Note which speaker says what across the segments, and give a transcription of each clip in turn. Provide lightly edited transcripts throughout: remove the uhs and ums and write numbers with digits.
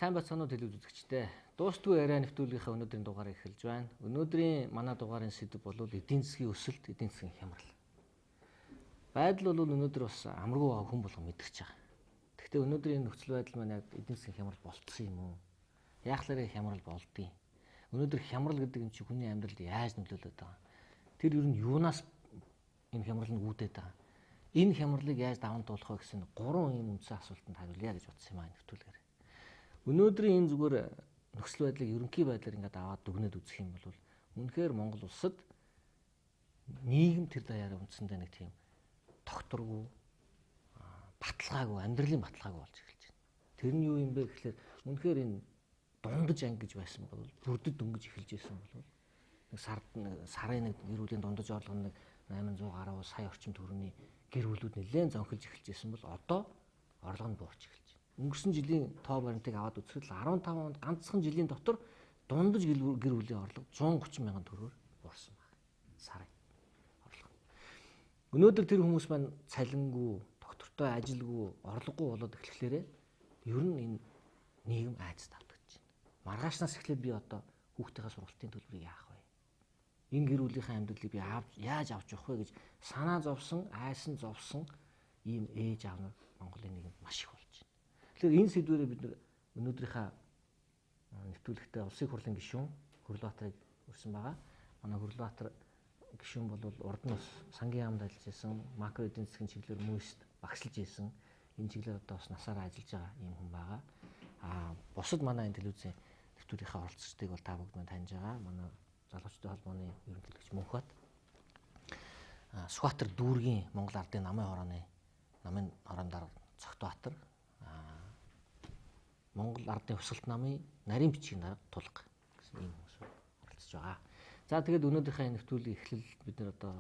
Speaker 1: Сайн бацаанууд телевиз үзэгчтэй. Дуустгүй яриа нэвтрүүлгийнхаа өнөөдрийн дугаарыг эхэлж байна. Өнөөдрийн манай дугаарын сэдэв бол эдийн засгийн өсөлт, эдийн засгийн хямрал. Байдал бол өнөөдөр бас амаргүй хүн болгон мэдэрч байгаа. Гэхдээ өнөөдрийн нөхцөл байдал маань яг эдийн засгийн хямрал болцсон юм уу? Яахлаараа хямрал болдгийг. Өнөөдөр хямрал гэдэг юм чи хүний амьдралд яаж нөлөөлөд байгаа? Тэр ер нь юунаас энэ хямрал нь үүдээд байгаа? Энэ хямралыг яаж даван туулах вэ гэсэн 3 юм үндсэн асуултанд хариулъя гэж бодсон юм аа нэвтрүүлгээр. Өнөөдрийн энэ зүгээр нөхцөл байдлыг ерөнхий байдлаар ингээд аваад дүгнээд үзэх юм бол үнэхээр Монгол улсад нийгэм тэр даяараа үндсэндээ нэг тийм тогтворгүй, баталгаагүй, амьдралын баталгаагүй болж эхэлж байна. Тэр нь юу юм бэ гэхээр үнэхээр энэ дундаж анги гэж байсан бол бүрдэд дөнгөж эхэлж байсан бол нэг сарын нэг гэр бүлийн дундаж орлого нэг 800 гаруй сая орчим төгрөгийн гэр бүлүүд нэлээд зөнхөлж эхэлж байсан бол одоо орлого нь буурч эхэлж байна. Өнгөрсөн жилийн тоо баримтыг аваад үзэхэд 15 онд ганцхан жилийн дотор дундаж гэр бүлийн орлого 130 мянган төгрөгөөр буурсан байна. Сарын орлого. Өнөөдөр тэр хүмүүс маань цалингүй, доктортой ажилгүй, орлогогүй болоод эхлэхлээрээ ер нь энэ нийгэм айц давтагдаж байна. Маргаашнаас эхлээд би одоо хүүхдийнхээ сургалтын төлбөрийг яах вэ? Энэ гэр бүлийнхээ амьдралыг би яаж авч явах вэ гэж санаа зовсон, айсан зовсон ийм ээж аав нар Монголын нийгэмд маш их болж байна. Тэгэхээр энэ сэдвүүрээ бид өнөөдрийнхөө нэвтрүүлэгтээ улсын хурлын гишүүн Хөрлөбаатарыг өрсөн байгаа. Манай Хөрлөбаатар гишүүн бол урд нь бас сангийн яамд ажиллаж байсан, макро эдийн засгийн чиглэлээр МÜС-д багшилж байсан. Энэ чиглэлээр одоо бас насаараа ажиллаж байгаа юм хүн байгаа. Бусад манай энэ телевизийн нэвтрүүлгийнхаа оролцогчдыг бол та бүгд таних байгаа. Манай залуучдын холбооны ерөнхийлөгч Мөнхбат, Сүхбаатар дүүргийн Монгол Ардын намын хороондор Цогтбаатар, Монгол Ардын Хувьсгалт намын нарийн бичгийн дарга Тулга гэсэн ийм хүмүүс оролцож байгаа. За тэгээд өнөөдрийнхээ нэвтрүүлгийн эхлэл бид нэр одоо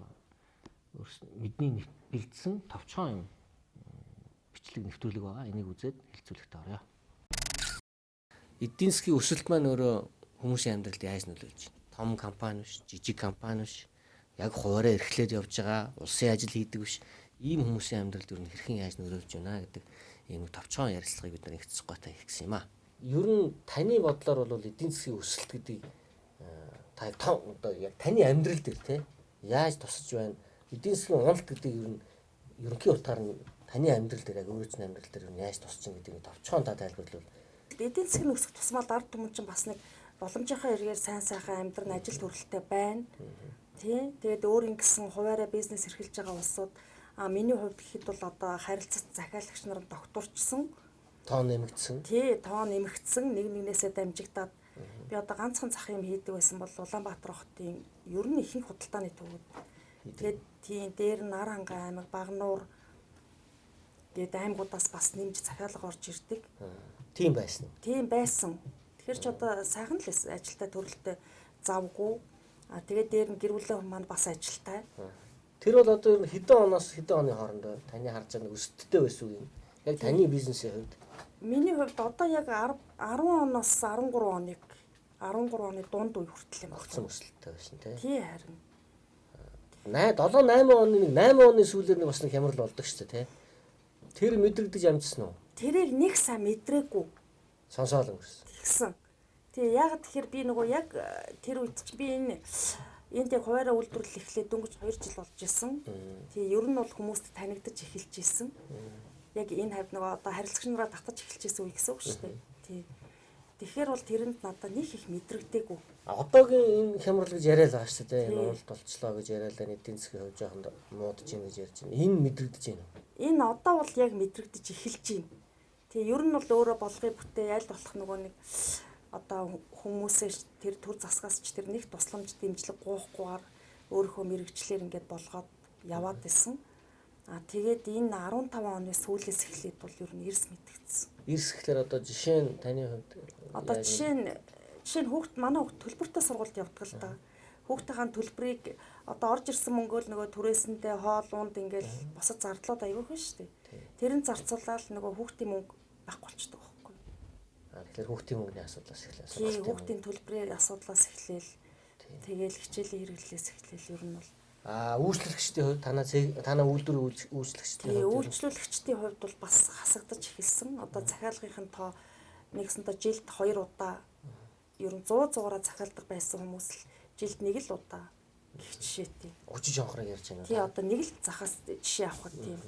Speaker 1: бидний бэлдсэн товчхон юм бичлэг нэвтрүүлэг байгаа. Энийг үзээд хэлцүүлэгт орё. Эдийн засгийн өсөлт маань өөрөө хүмүүсийн амьдралд яаж нөлөөлж байна? Том компани биш, жижиг компани биш, яг хуваараа эрхлээд явж байгаа, улсын ажил хийдэг биш, ийм хүмүүсийн амьдралд ер нь хэрхэн яаж нөлөөлж байна гэдэг ийм товчхон ярилцлагыг бид нэг хэсэг гутаа хийх гэсэн юм аа. Ер нь таны бодлоор бол эдийн засгийн өсөлт гэдгийг та одоо яг таны амьдрал дээр те яаж тусаж байна? Эдийн засгийн уналт гэдэг ер нь ерөнхий утгаар нь таны амьдрал дээр яг өөрөөсний амьдрал дээр яаж тусаж байгаа гэдгийг товчхон та тайлбарлавал.
Speaker 2: Эдийн засгийн өсөх тусмал ард түмэн чинь бас нэг боломжийнхаа эргээр сайн сайхан амьдран ажил төрөлтэй байна. Тий. Тэгээд өөр ингэсэн хуваараа бизнес эрхэлж байгаа улсууд миний хувьд гэхэд бол одоо харилцагч захиалагч нар докторчсон,
Speaker 1: тоо нэмэгдсэн.
Speaker 2: Тий, тоо нэмэгдсэн, нэг нэгнээсээ дамжигдаад би одоо ганцхан зах юм хийдэг байсан бол Улаанбаатар хотын ер нь ихэнх худалдааны төвүүд. Тэгээд тий дээр нь Нархангай аймаг, Багнуур гээд аймагудаас бас нэмж захиалга орж ирдэг.
Speaker 1: Тийм байсан.
Speaker 2: Тийм байсан. Тэгэхээр ч одоо сайхан л ажилтай төрөлтэй завгүй. Тэгээд дээр нь гэр бүлийн хүмүүс маань бас ажилтай.
Speaker 1: Тэр бол одоо хэдэн оноос хэдэн оны хооронд таны харж байгаа өсөлттэй байсан юм. Яг таны бизнесийн хувьд.
Speaker 2: Миний хувьд одоо яг 10 оноос 13 оны дунд үе хүртэл юм
Speaker 1: огцон өсөлттэй байсан тийм.
Speaker 2: Тий харин.
Speaker 1: 7-8 оны сүүлээр нэг бас нэг хямрал болдог шүү дээ тийм. Тэр мэдрэгдэж амжсан уу?
Speaker 2: Тэрийг нэг сайн мэдрээгүй.
Speaker 1: Сонсоол өнгөрсөн.
Speaker 2: Тэгсэн. Тэгээ яг тэгэхээр би нөгөө яг тэр үед чи би энд яг хуваараа үйлдвэрлэл эхлээд дөнгөж 2 жил болж исэн. Тэгээ ер нь бол хүмүүст танигдаж эхэлж исэн. Яг энэ хавь нөгөө одоо харилцагч нараа татаж эхэлж исэн үе гэсэн үг шүү дээ. Тий. Тэгэхээр бол тэрэнд надад нэг их мэдрэгдээгүй.
Speaker 1: Одоогийн энэ хямрал гэж яриад байгаа шүү дээ. Уулт болчлоо гэж яриалаа, эдийн засгийн хувь жоохонд муудаж ийн гэж ярьж байна. Энэ мэдрэгдэж байна уу?
Speaker 2: Энэ одоо бол яг мэдрэгдэж эхэлж байна. Тэгээ ер нь бол өөрөө болгоё бүтээ аль болох нөгөө нэг одоо хүмүүсээ тэр төр засгаас ч тэр нэг тусламж дэмжлэг гоохгүйгээр өөрийнхөө мэрэгчлэр ингээд болгоод яваад исэн. Тэгээд энэ 15 оны сүүлээс эхлээд бол ер нь эрс мэдгдсэн.
Speaker 1: Эрс гэхэлэр одоо жишээ нь таны хувьд
Speaker 2: одоо жишээ нь манай хүүхд төлбөртэй сургуульд явдаг л да. Хүүхдийн төлбөрийг одоо орж ирсэн мөнгөөл нөгөө түрээсэндээ хоол унд ингээд босод зардлууд аявуух шүү дээ. Тэрэн зарцуулаад нөгөө хүүхдийн мөнгө байхгүй болчихдог байхгүй.
Speaker 1: Тэгэхээр хүүхдийн мөнгөний асуудлаас эхлэв.
Speaker 2: Тийм, хүүхдийн төлбөрийн асуудлаас эхлээл тэгээл хичээлийн хэрэглээс эхлээл ер нь бол
Speaker 1: Үйлчлэгчдийн хувьд танаа үйлдвэрийн үйлчлэгчдийн
Speaker 2: хувьд үйлчлүүлэгчдийн хувьд бол бас хасагдаж эхэлсэн. Одоо захиалгын тоо нэгсэндээ жилд 2 удаа ер нь 100-100-аараа захиалдаг байсан хүмүүс л жилд нэг л удаа гэх жишээтэй.
Speaker 3: Өчиж онхроо ярьж байна.
Speaker 2: Тий одоо нэг л захаас жишээ авах тийм.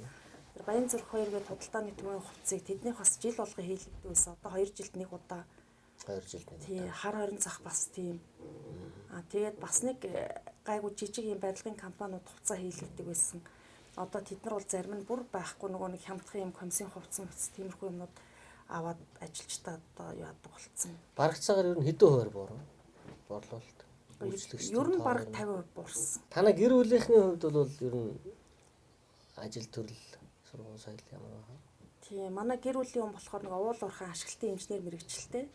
Speaker 2: Баян зүрх 2 гээд худалдааны төвийн хувцсыг тэднийх бас жил болго хийлэгддэг байсан. Одоо 2 жилд нэг удаа.
Speaker 3: 2 жилд нэг.
Speaker 2: Тий хар хорин зах бас тийм. Тэгээд бас нэг гайгүй жижиг юм барилгын компаниуд хувцас хийлэгддэг байсан. Одоо тэд нар бол зарим нь бүр байхгүй нөгөө нэг хямдхан юм комиссийн хувцас тиймэрхүү юмнууд аваад ажилчдаа одоо яадаг болцсон.
Speaker 3: Барагцаагаар ер нь хэдэн хувиар борлуулалт үйлчлэгч.
Speaker 2: Ер нь бараг 50% буурсан.
Speaker 3: Танай гэр бүлийнхний хувьд бол ер нь ажил төрөл сургууль соёл ямар байна?
Speaker 2: Тийм манай гэр бүлийн хүн болохоор нэг уул уурхай ашиглалтын инженер мэрэгчлээ.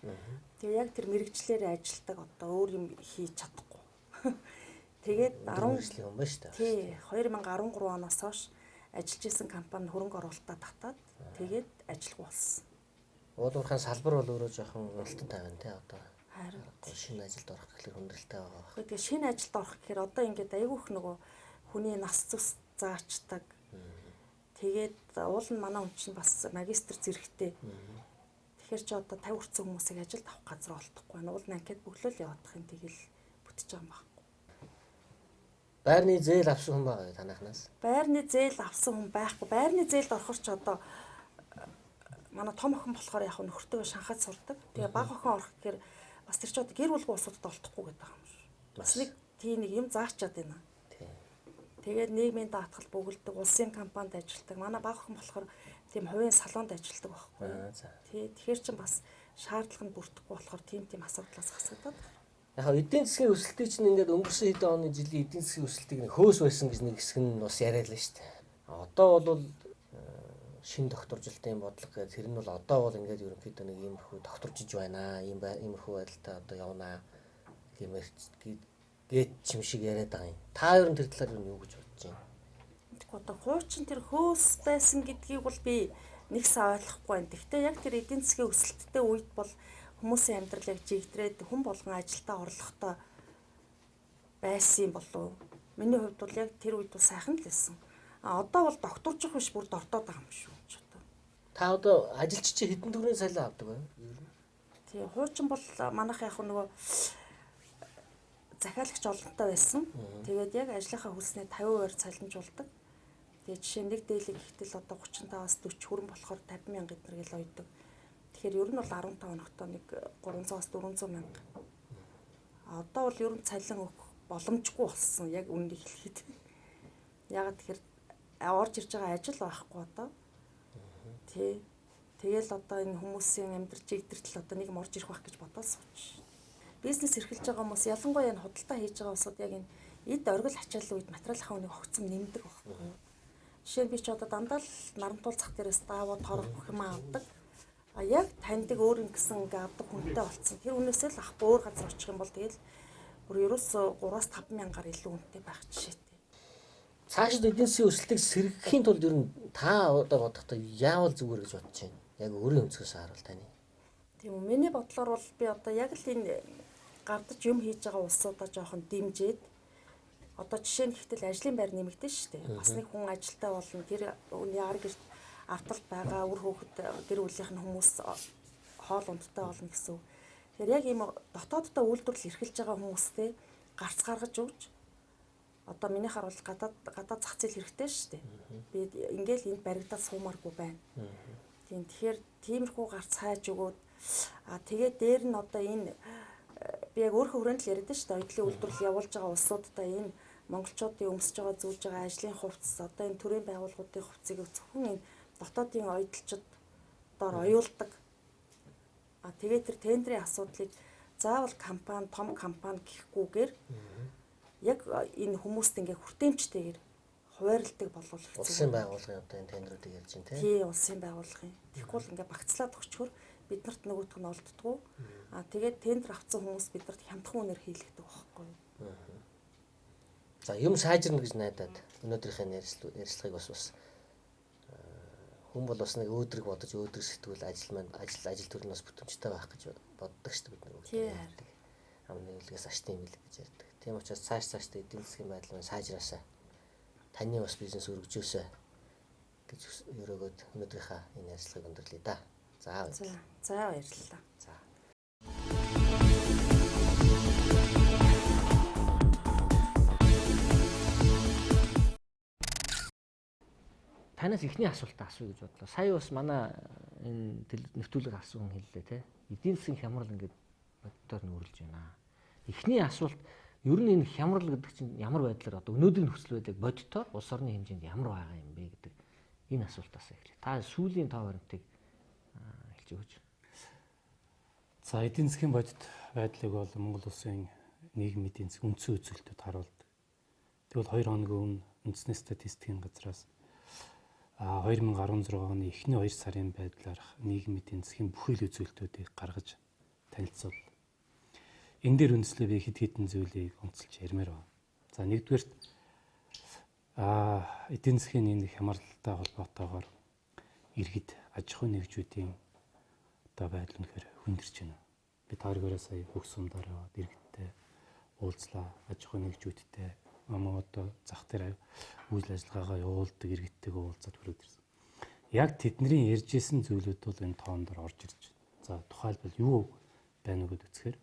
Speaker 2: Тэгээ яг тэр мэрэгчлэрээ ажилдаг одоо өөр юм хийж чадахгүй. Тэгээд
Speaker 3: 10 хүн байна шүү дээ.
Speaker 2: Тий 2013 оноос хойш ажиллаж исэн компани хөрөнгө оруулалтаа татаад тэгээд ажилгүй болсон.
Speaker 3: Уул уурхайн салбар бол өөрөө жоохон уналтан тавина тий одоо.
Speaker 2: Харин
Speaker 3: шинэ ажилд орох гэхлээр хүндрэлтэй байгаа.
Speaker 2: Тэгээд шинэ ажилд орох гэхээр одоо ингээд айгүйх нөгөө хүний нас зүс заачдаг. Тэгээд уул нь манай хүн чинь бас магистр зэрэгтэй. Тэгэхээр чи одоо 50 хүрсэн хүмүүсийг ажилд авах газар олдохгүй байна. Уул нь анкет бөглөөл яваадах юм тэгэл бүтэж байгаа юм байна.
Speaker 3: Байрны зээл авсан хүн байгаа танахнаас.
Speaker 2: Байрны зээл авсан хүн байхгүй. Байрны зээлд орохор ч одоо манай том охин болохоор яг нөхөртөө Шанхайд сурдаг. Тэгээ бага охин орох гэхээр бас тэр ч одоо гэр бүлгүй улсуудад олдохгүй гэдэг юм шүү. Бас нэг тийм нэг юм заачаад байна. Тэгээд нийгмийн даатгал бөглөдөг, улсын компанид ажилладаг. Манай бага охин болохоор тийм хувийн салонд ажилладаг байхгүй. Тэгэхээр чин бас шаардлага нь бүрдэхгүй болохоор тийм асуудлаас хасагдаад.
Speaker 3: Яг эдийн засгийн өсөлтийг чинь ингээд өнгөрсөн хэдэн оны жилийн эдийн засгийн өсөлтийг нэг хөөс байсан гэж нэг хэсэг нь бас яриад л шүү дээ. Одоо бол шин докторжилтын бодлого гэдэг тэр нь бол одоо бол ингээд ерөнхийдөө нэг иймэрхүү докторжиж байна. Иймэрхүү байдалтай одоо явна гээд чимшиг яриад байгаа юм. Та ер нь тэр талаар юу гэж бодож байна?
Speaker 2: Тэгэхгүй одоо хуучин тэр хөөс байсан гэдгийг бол би нэгсэн ойлгохгүй байна. Гэхдээ яг тэр эдийн засгийн өсөлттэй үед бол хүмүүсийн амьдралыг жигдрээд хүн болгон ажилдаа орлохтой байсан юм болов. Миний хувьд бол яг тэр үед бол сайхан л байсан. Одоо бол докторжих биш бүр дортоод байгаа юм шүү.
Speaker 3: Та одоо ажилч чи хэдэн төгрөгийн цалин авдаг вэ?
Speaker 2: Тий, хуучин бол манайх яг нөгөө захиалагч олонтой байсан. Тэгээд яг ажлынхаа хөлснээ 50% цалинжуулдаг. Тэгээд жишээ нэг дээлэг ихтэл одоо 35-аас 40 хүрэн болохоор 50,000 эднэр гэл ойдог. Тэгэхээр ер нь бол 15 хоногтоо нэг 300-аас 400 мянга. Одоо бол ер нь цалин өгөх боломжгүй болсон. Яг үннийг хэлэхэд. Ягаад тэгэхээр орж ирж байгаа ажил байхгүй одоо. Тий. Тэгэл одоо энэ хүмүүсийн амьдрал жигдэртэл одоо нэг юм орж ирэх байх гэж бодоод сууч. Бизнес эрхэлж байгаа хүмүүс ялангуяа энэ худалдаа хийж байгаа улсууд яг энэ эд оргил ачааллын үед материал ахуйны хөгцөм нэмдэг байхгүй. Жишээ нь би ч одоо дандаа л Нарантуул зах дээрээс даавууд хорог бүх юм авдаг. Яг таньдаг өөр юм гэсэн ингээ авдаг хүнтэй болцсон. Тэр үнээсээ л ахгүй өөр газар очих юм бол тэгэл бүр ерөөсөө 3-5 мянгаар илүү үнэтэй байх жишээтэй.
Speaker 3: Цаашид эдийн засгийн өсөлтийг сэргэхийн тулд ер нь та одоо бодохдоо яавал зүгээр гэж бодож байна? Яг өөрийн өнцгөөс харуул таны.
Speaker 2: Тийм үү. Миний бодлоор бол би одоо яг л энэ гардаж юм хийж байгаа улсуудаа жоохон дэмжиж одоо жишээ нь гэтэл ажлын байр нэмэгдэн шүү дээ. Бас нэг хүн ажилтаа болно. Тэр үний ар гэрт арталт байгаа үр хөөхд гэр бүлийнх нь хүмүүс хоол ундтай болно гэсэн. Тэгэхээр яг ийм дотооддоо үйлдвэрлэл эрхэлж байгаа хүмүүстэй гарц гаргаж өгч одоо миний харуул гадаад зах зээл хэрэгтэй шүү дээ. Би ингээл энд баригдаад суумааргүй байна. Тийм тэгэхээр тиймэрхүү гарц хайж өгөөд тэгээд дээр нь одоо энэ би яг өөрөө хүрээнд л яриад шүү дээ. Оюутлын үйлдвэрлэл явуулж байгаа улсуудаа энэ монголчуудын өмсөж байгаа зүүж байгаа ажлын хувцас одоо энэ төрийн байгууллагуудын хувцсыг зөвхөн энэ дотоодын оюутлчид доор оюулдаг. Тэгээд тэр тендерийн асуудлыг заавал компани, том компани гэхгүйгээр яг энэ хүмүүст ингээ хүртээмжтэйгээр хуваарилдаг болвол хэцүү.
Speaker 3: Улсын байгууллагын одоо энэ тендерүүдийг ярьж байна тийм.
Speaker 2: Тий, улсын байгууллагын. Тэгэхгүй л ингээ багцлаад өгчхөр биднэрт нөгөөх нь олддгоо. Тэгээд тендер авсан хүмүүс биднэрт хямдхан үнээр хийлгдэг байхгүй юу.
Speaker 3: За юм сайжирна гэж найдаад өнөөдрийнхээ ярилцлагыг бас хүн бол бас нэг өөдрөг бодож өөдрөг сэтгүүл ажил төрнөөс бүтэмжтэй байх гэж боддог шүү дээ бид нар. Амны үлгээс аштын мэлэг гэж ярьдаг. Тийм учраас цаашдаа эдийн засгийн байдал нь сайжраасаа таны бас бизнес өргөжөөсэй гэж өрөөгөөд өнөөдрийнхээ энэ ярилцлагыг өндөрлөе да. За
Speaker 2: баярлалаа.
Speaker 3: За.
Speaker 1: Танаас ихний асуултаа асууя гэж бодлоо. Сая бас манай энэ нэвтрүүлэг авсан хүн хэллээ те. Эдийн засгийн хямрал ингээд боддоор нүүрлж байна. Эхний асуулт ер нь энэ хямрал гэдэг чинь ямар байдлаар одоо өнөөдрийн нөхцөл байдлыг боддоор улс орны хэмжээнд ямар байгаа юм бэ гэдэг энэ асуултаас эхлэе. Та сүүлийн тав баримтыг хэлж өгөөч.
Speaker 4: За эдийн засгийн бодит байдлыг бол Монгол улсын нийгмийн эдийн засгийн үндсэн үзүүлэлтүүд харуулдаг. Тэгвэл 2 хоногийн өмнө үндэсний статистикийн газраас 2016 оны эхний 2 сарын байдлаар нийгмийн эдийн засгийн бүхэл үзүүлэлтүүдийг гаргаж танилцуул. Энэ дээр үндэслээ би хэд хэдэн зүйлийг онцолж ярмаар байна. За нэгдүгээрт эдийн засгийн энэ хямралтай холбоотойгоор иргэд аж ахуй нэгжүүдийн одоо байдал үнэхээр хүндэрч байна. Би тааргаараа сая хөгс сумдаар яваад иргэдтэй уулзлаа. Аж ахуй нэгжүүдтэй одоо зах дээр үйл ажиллагаагаа явуулдаг иргэдтэйгээ уулзаад хүрээд ирсэн. Яг тэдний ярьжсэн зүйлүүд бол энэ тоон дээр орж ирж байна. За тухайлбал юу байна вэ гэхэд үзэхээр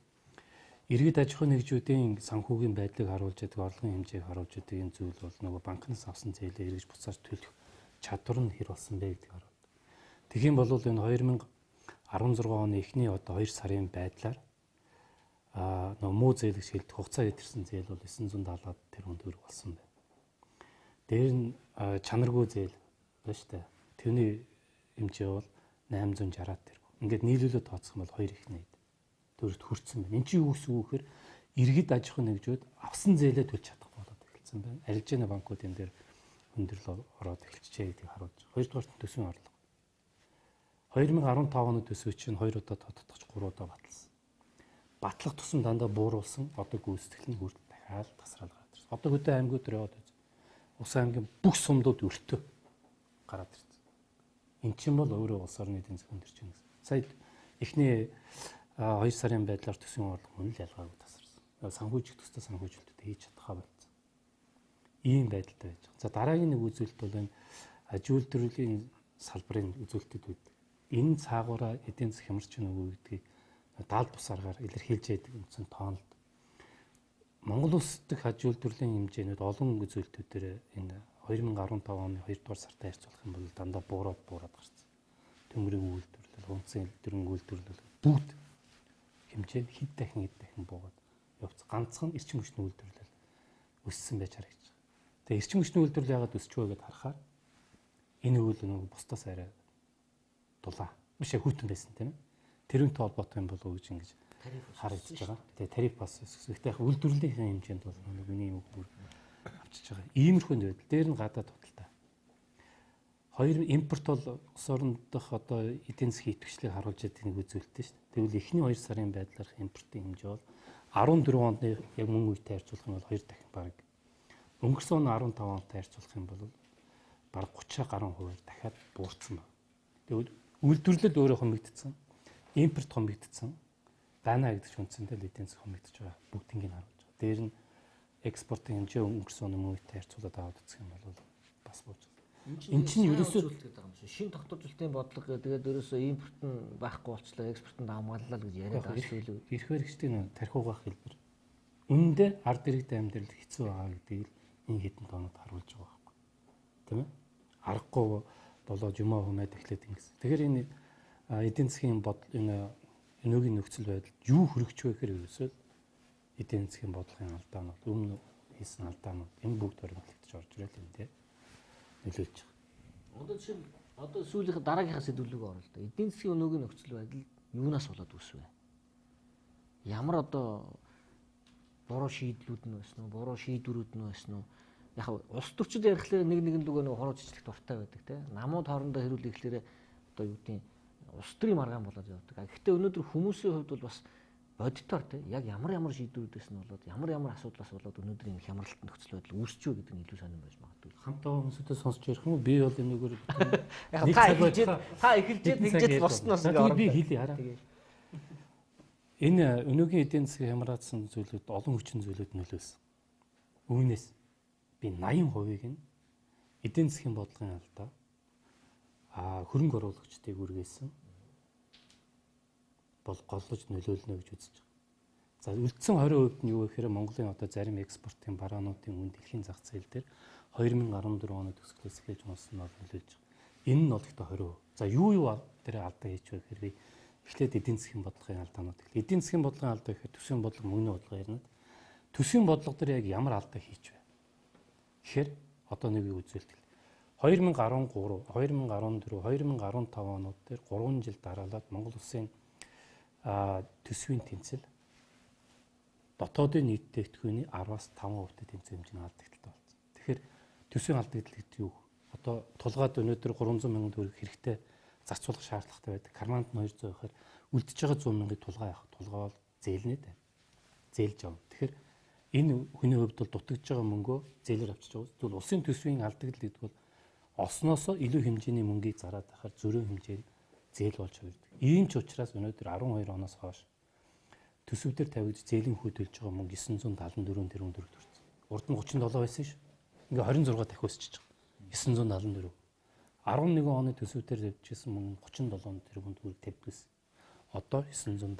Speaker 4: иргэд аж ахуй нэгжүүдийн санхүүгийн байдлыг харуулж байгаа орлогын хэмжээг харуулж байгаа энэ зүйл бол нөгөө банкнаас авсан зээлээ эргэж буцааж төлөх чадвар нь хэр болсон бэ гэдгийг харуулдаг. Тэгхийн бол энэ 2016 оны эхний одоо 2 сарын байдлаар нөгөө муу зээл гэж хэлдэг хугацаа итэрсэн зээл бол 970 тэрбум төгрөг болсон байна. Дээр нь чанаргүй зээл байна шүү дээ. Тэрний хэмжээ бол 860 тэрбум. Ингээд нийлүүлээд тооцох юм бол 2 их нийт төгрөгт хүрсэн байна. Энд чинь юу гэсэн үг гэхээр иргэд аж ахуй нэгжүүд авсан зээлээ төлж чадахгүй болоод эхэлсэн байна. Арилжааны банкуд энэ дээр хүндрэл ороод эхэлчихэ гэдгийг харуулж байгаа. Хоёрдугаар нь төсвийн орлого. 2015 оны төсөв чинь 2 удаа тодтогч 3 удаа баталсан. Батлах тусам дандаа бууруулсан одоо гүйцэтгэл нь хүртэл дахиад тасрал гараад ирсэн. Одоо хөдөө аймагуд руу яваад үз. Улс аймгийн бүх сумдууд өртөө гараад ирсэн. Эн чинь бол өөрөө улс орны эдийн засгийн хүндэрч байна гэсэн. Сая эхний 2 сарын байдлаар төсвийн орлого мөн л ялгаагүй тасарсан. Санхүүжих төстэй санхүүжилтүүд хийж чадхаа болсон. Ийм байдалтай байж байгаа. За дараагийн нэг үзүүлэлт бол энэ аж үйлдвэрлэлийн салбарын үзүүлэлтүүд байдаг. Энэ цаагаараа эдийн засаг хямарч байна уу гэдгийг даалд бус аргаар илэрхийлж яадаг үндсэн тоонолд. Монгол улс дэх аж үйлдвэрлэлийн хэмжээнүүд олон үзүүлэлтүүдээр энэ 2015 оны 2 дугаар сартай харьцуулах юм бол дандаа буураад гарсан. Төмрийн үйлдвэрлэл, унтсан элдвэрийн үйлдвэрлэл бүгд хэмжээ нь хэд дахин буугаад явц. Ганцхан эрчим хүчний үйлдвэрлэл өссөн байж харагдаж байгаа. Тэгээ эрчим хүчний үйлдвэрлэл яагаад өсч байгаа гэдээ харахаар энэ үйл нэг бусдаас арай дулаа. Биш хүйтэн байсан тийм ээ. Тэрүүнтэй холбоотой юм болов уу гэж ингэж харагдаж байгаа. Тэгээ тариф бас өсөхтэй яг үйлдвэрлэлийн хэмжээнд бол нэг үний үг авчиж байгаа. Иймэрхүү байдал. Дээр нь гадаад худалдаа. Хоёр импорт бол улс орон дахь одоо эдийн засгийн идэвхжлийг харуулж байгаа нэг үзүүлэлт шүү дээ. Тэгвэл эхний 2 сарын байдлаар импортын хэмжээ бол 14 онд яг мөн үетэй харьцуулах юм бол 2 дахин баг. Өнгөрсөн он 15 онтой харьцуулах юм бол баг 30 гаруй хувиар дахиад буурсан байна. Тэгвэл үйлдвэрлэлд өөрөө хомигдсон. Импорт хомигдсон. Дана гэдэг ч үндсэндээ л эдийн засаг хомигдож байгаа. Бүгднийг харуулж байгаа. Дээр нь экспортын хэмжээ өнгөрсөн оны мөн үетэй харьцуулаад аваад үзэх юм бол бас бууж байгаа.
Speaker 1: Энд чинь ерөөсөө шинэ тогтворчлтын бодлого тэгээд ерөөсөө импорт нь байхгүй болчлоо, экспорт нь хамгааллаа гэж яриад байгаа шүү дээ.
Speaker 4: Ирэх хэрэгчдийн тархиугаах хэлбэр. Үүндээ ард иргэдэд амьдрал хэцүү байгаа гэдгийг энэ хэдэн тоног харуулж байгаа байхгүй. Тийм ээ? Аргагүй болоод юмаа хумаад эхлээд ингэсэн. Тэгэхээр энэ эдийн засгийн бодол энэ өнөөгийн нөхцөл байдал юу хөрөгч вэ гэхээр ерөөсөө эдийн засгийн бодлогын алдаанууд, өмнө хийсэн алдаанууд энэ бүгд хоригдлогдож орж ирэл энэ дээ нөлөөлж байгаа.
Speaker 1: Одоо сүүлийнх дараагийнхаа сэдвүүлөөгөө орё л да. Эдийн засгийн өнөөгийн нөхцөл байдал юунаас болоод үүсвэ? Ямар одоо буруу шийдлүүд нь байсан уу? Буруу шийдвэрүүд нь байсан уу? Яг улс төрчид ярихлаар нэг нэгэндээ нэг хороо жижигт дуртай байдаг те. Намууд хоорондоо хэрүүл ихлээр одоо юу гэдэг улс төрийн маргаан болоод явдаг. Гэхдээ өнөөдөр хүмүүсийн хувьд бол бас бодитоор те яг ямар шийдвэрүүдээс нь болоод ямар асуудлаас болоод өнөөдөр энэ хямралт нөхцөл байдал үүсч байгаа гэдэг нь илүү сонирн байж магадгүй.
Speaker 4: Хамтаа хүмүүсээс сонсч ярих юм уу? Би бол энэгээр
Speaker 1: та эхэлжээд босноос ингээ
Speaker 4: би хэлье хараа. Энэ өнөөгийн эдийн засгийн хямраадсан зүйлүүд олон хүчин зүйлүүд нөлөөсөн. Үүнээс би 80%-ийг нь эдийн засгийн бодлогын алдаа хөрөнгө оруулагчдыг үргээсэн бол голлож нөлөөлнө гэж үзэж байгаа. За үлдсэн 20% нь юу гэхээр Монголын одоо зарим экспортын бараануудын үн дэлхийн зах зээл дээр 2014 оны төгсгөлөөс эхэлж унсан нь нөлөөлж байгаа. Энэ нь бол ихтэй 20%. За юу дээр алдаа хийч вэ гэхээр эхлээд эдийн засгийн бодлогын алдаанууд. Эдийн засгийн бодлогын алдаа гэхээр төсвийн бодлого мөнгөний бодлого ярина. Төсвийн бодлого дээр яг ямар алдаа хийч вэ? Тэгэхээр одоо нэг үзүүлэлт. 2013, 2014, 2015 онууд дээр 3 жил дараалаад Монгол улсын төсвийн тэнцэл дотоодын нийт дэвтгүүний 10-аас 5% тэнцэх хэмжээний алдагдaltaй болсон. Тэгэхээр төсвийн алдагдал гэдэг юу? Одоо тулгаад өнөөдөр 300 мянган төгрөг хэрэгтэй зарцуулах шаардлагатай байдаг. Карманд нь 200 байхаар үлдчихэж байгаа 100 мянган тулгаа явах. Тулгаа бол зээлнэ дээ. Зээлж авна. Тэгэхээр энэ хүний хувьд бол дутагдж байгаа мөнгөө зээлээр авчиж байгаа. Тэгвэл улсын төсвийн алдагдал гэдэг бол осноосоо илүү хэмжээний мөнгийг зараад байхаар зөрөө хэмжээнд зээл болж хувирдаг. Ийм ч учраас өнөөдөр 12 оноос хойш төсвүүдээр тавигдж зээлийн хүү төлж байгаа мөнгө 974 тэрбум төгрөг төрсөн. Урд нь 37 байсан ш. Ингээ 26 дахин өсчихөж байгаа. 974. 11 оны төсвүүдээр тавьжсэн мөнгө 37 тэрбум төгрөг тавьдгүйсэн. Одоо 970.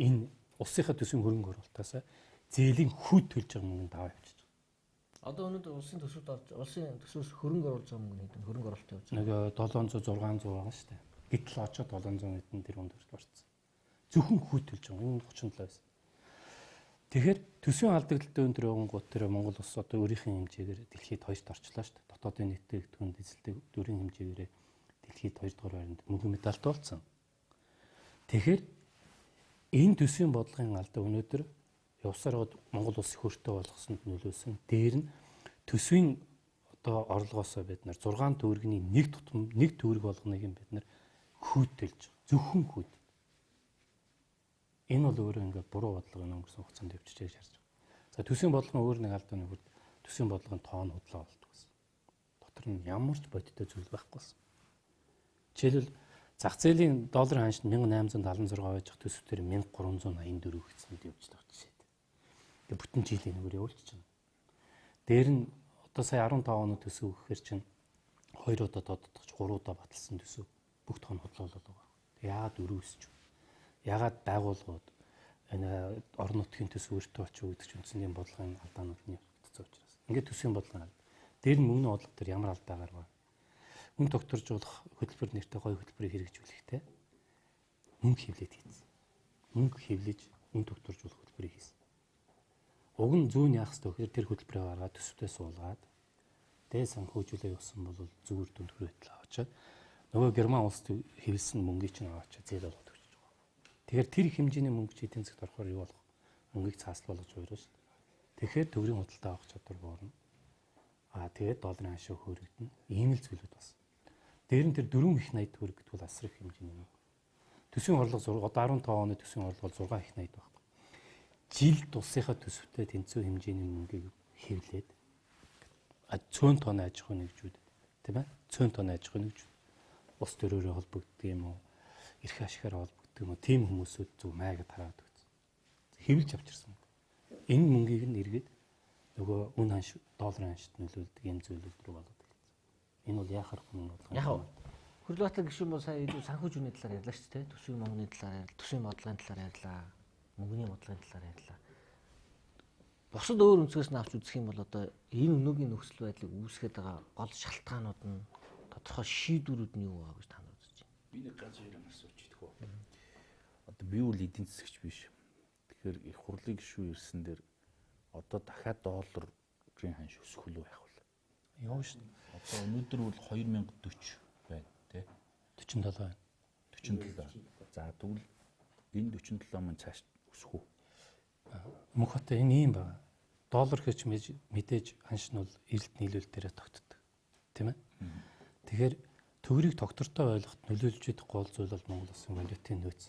Speaker 4: Энэ улсынхаа төсвийн хөрөнгө оруулалтаас зээлийн хүү төлж байгаа мөнгө даваа явчихж байгаа.
Speaker 1: Одоо өнөөдөр улсын төсвөөс хөрөнгө оруулж байгаа мөнгө хэдэн хөрөнгө оруулалт явуулж
Speaker 4: байгаа. Нэг 700 600 байгаа шүү дээ. Гэтэл очоод 700 хэдэн тэрбум төгрөг орсон. Зөвхөн хүү төлж байгаа. Энэ 37 байсан. Тэгэхээр төсвийн алдагдaltaй өндөр явангууд тэр Монгол улс одоо өөрийнхөө хэмжээгээр дэлхийд 2-т орчлоо шүү дээ. Дотоодын нийтгэгдсэн эзэлдэг дөрвийн хэмжээгээр дэлхийд 2 дугаар байранд мөнгөн медальтай болсон. Тэгэхээр энэ төсвийн бодлогын алдаа өнөөдөр явсараад Монгол улс хөртөө болгосонд нөлөөсөн. Дээр нь төсвийн одоо орлогоосоо бид нар 6 төгрөгийн нэг төгрөг болгоныг бид нар хүйдэлж зөвхөн хүйд. Энэ бол өөрөө ингээд буруу бодлогын өнгөрсөн хугацаанд явчихж харж байгаа. За төсвийн бодлогын өөр нэг алдаа нөхөр төсвийн бодлогын тоон худлаа болдог гэсэн. Дотор нь ямар ч бодиттой зүйл байхгүй болсон. Жишээлбэл зах зээлийн долларын ханш 1876 байж байгаа төсвтөр 1384 гэсэн үед явж байгаа жишээ. Тэгээ бүтэн жилийн нүгээр явуулчих чинь. Дээр нь одоо сая 15 оны төсөв гэхээр чинь 2 удаа доддогч 3 удаа баталсан төсөв бүх тоон худлаалал байгаа. Яагаад өрөөсч вэ? Яагаад байгууллагууд энэ орон нутгийн төсөв өөртөө очив гэдэг чинь үндсний бодлогын алдаанууд нь явагдсан учраас. Ингээд төсвийн бодлогын алд. Дээр нь мөнгөний бодлого төр ямар алдаа гарваа. Мөнгө тогтворжуулах хөтөлбөр нэртэй гоё хөтөлбөрийг хэрэгжүүлэхдээ мөнгө хевлээд хийсэн. Мөнгө хевлэж мөнгө тогтворжуулах хөтөлбөрийг хийсэн. Уг нь зүүн яах ёстой гэхээр тэр хөтөлбөрийг гаргаад төсөвтэй суулгаад дээд санхүүжүүлээ явуулсан бол зүгээр дүндхөр байтал аваачаад нөгөө Герман улсад хэвлсэн мөнгийг чинь аваачаад зээл болгоод өгч байгаа. Тэгэхээр тэр хэмжээний мөнгө чи эдийн засгт орохоор юу болох? Мөнгийг цааслуулж уурна шүү дээ. Тэгэхээр төгрөгийн худалдаа авах чадвар буурна. Тэгээд долларын хашаа хөөрөгдөн. Ийм л зүйлүүд бас. Дээр нь тэр 4 их 80 төгрөг гэдэг бол асар их хэмжээний мөнгө. Төсвийн орлого одоо 15 оны төсвийн орлого бол 6 их 80 байхгүй. Жилд улсынхаа төсөвтэй тэнцүү хэмжээний мөнгийг хэвлээд цөөн тооны аж ахуй нэгжүүд тийм ээ цөөн тооны аж ахуй нэгжүүд ус төрөөрөө холбогддог юм уу эрх ашигаараа холбогддог юм уу тийм хүмүүсүүд зөв майг тараад өгсөн. Хэвлж авчирсан. Энэ мөнгийг нь эргээд нөгөө үн ханш долларын ханшд нөлөөлдөг юм зүйлүүд рүү болоод ирсэн. Энэ бол яхаар хүн бодлого.
Speaker 1: Яг Хөрлөбатар гишүүн бол сая илүү санхүүжүүний талаар ярьлаа шүү дээ. Төсвийн мөнгөний талаар ярьлаа, төсвийн бодлогын талаар ярьлаа, мөнгөний бодлогын талаар ярьлаа. Бусад өөр өнцгөөс нь авч үзэх юм бол одоо энэ өнөөгийн нөхцөл байдлыг үүсгэж байгаа гол шалтгаанууд нь тодорхой шийдвэрүүд нь юу вэ гэж та нар үзэж байна?
Speaker 5: Би нэг ганц хоёрын асууж идэх үү. Одоо би үл эдийн засагч биш. Тэгэхээр их хурлын гишүүн ирсэн дээр одоо дахиад долларын ханш өсөх үү яах вэ?
Speaker 4: Яа шүү.
Speaker 5: Одоо өнөөдөр бол 2040 байна тий.
Speaker 4: 47 байна.
Speaker 5: 47. За тэгвэл энэ 47 маань цааш өсөх үү?
Speaker 4: Мөнх хот энэ юм байна. Доллар гэж мэдээж ханш нь бол эрэлт нийлүүл дээрээ тогтдог. Тийм ээ. Тэгэхээр төгрөгийг тогтвортой ойлгоход нөлөөлж идэх гол зүйл бол Монгол Улсын валютын нөөц.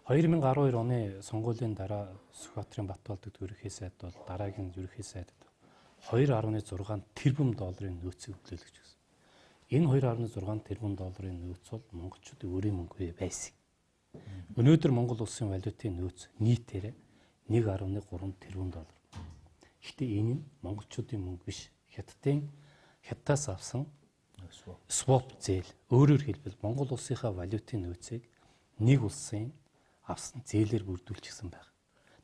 Speaker 4: 2012 оны сонгуулийн дараа Сүхбаатарын Батболдод ерөнхий сайд бол дараагийн ерөнхий сайдад 2.6 тэрбум долларын нөөцийг өглөөлж өгсөн. Энэ 2.6 тэрбум долларын нөөц бол монголчуудын өөрийн мөнгө байсан. Өнөөдөр Монгол Улсын валютын нөөц нийтээр 1.3 тэрбум доллар. Гэхдээ энэ нь монголчуудын мөнгө биш. Хятадаас авсан swap зээл. Өөрөөр хэлбэл Монгол улсынхаа валютын нөөцийг нэг улсын авсан зээлээр бүрдүүлчихсэн байна.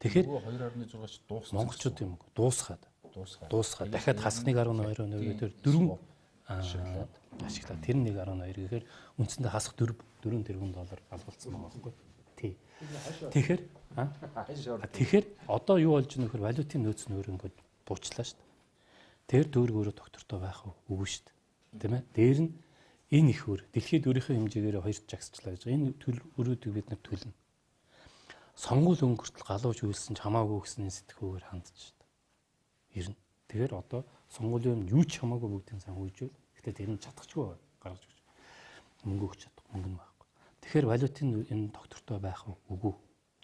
Speaker 4: Тэгэхээр
Speaker 5: 2.6 ч дууссан.
Speaker 4: монголчууд юм уу? Дуусгаад. Дахиад хасах 1.2 өнөөгдөр 4 ашиглаад тэр 1.2 гэхээр үндсэндээ хасах 4 тэрбум доллар алгуулсан байгаа байхгүй. Тий. Тэгэхээр одоо юу болж байгаа нөхөр валютын нөөц нь өөрөө ингээд буучлаа шүү дээ. Тэр төгрөг өөрөө доктортой байх үгүй шүү дээ. Тийм ээ. Дээр нь энэ их өр дэлхийд өөрийнхөө хэмжээгээр хоёр жагсчлаа гэж байгаа. Энэ өрөөдийг бид нар төлнө. Сонгуул өнгөртөл галууж үйлсэн ч хамаагүй гэсний сэтгүүгээр хандж шүү дээ. Ирнэ. Тэгэхээр одоо сонгуулийн юу ч хамаагүй бүгдийн санхүүжүүл. Гэтэ тэр нь чадахчгүй гаргаж өгч. Мөнгө өгч чадах мөнгө нь байхгүй. Тэгэхээр валютын энэ доктортой байх үгүй.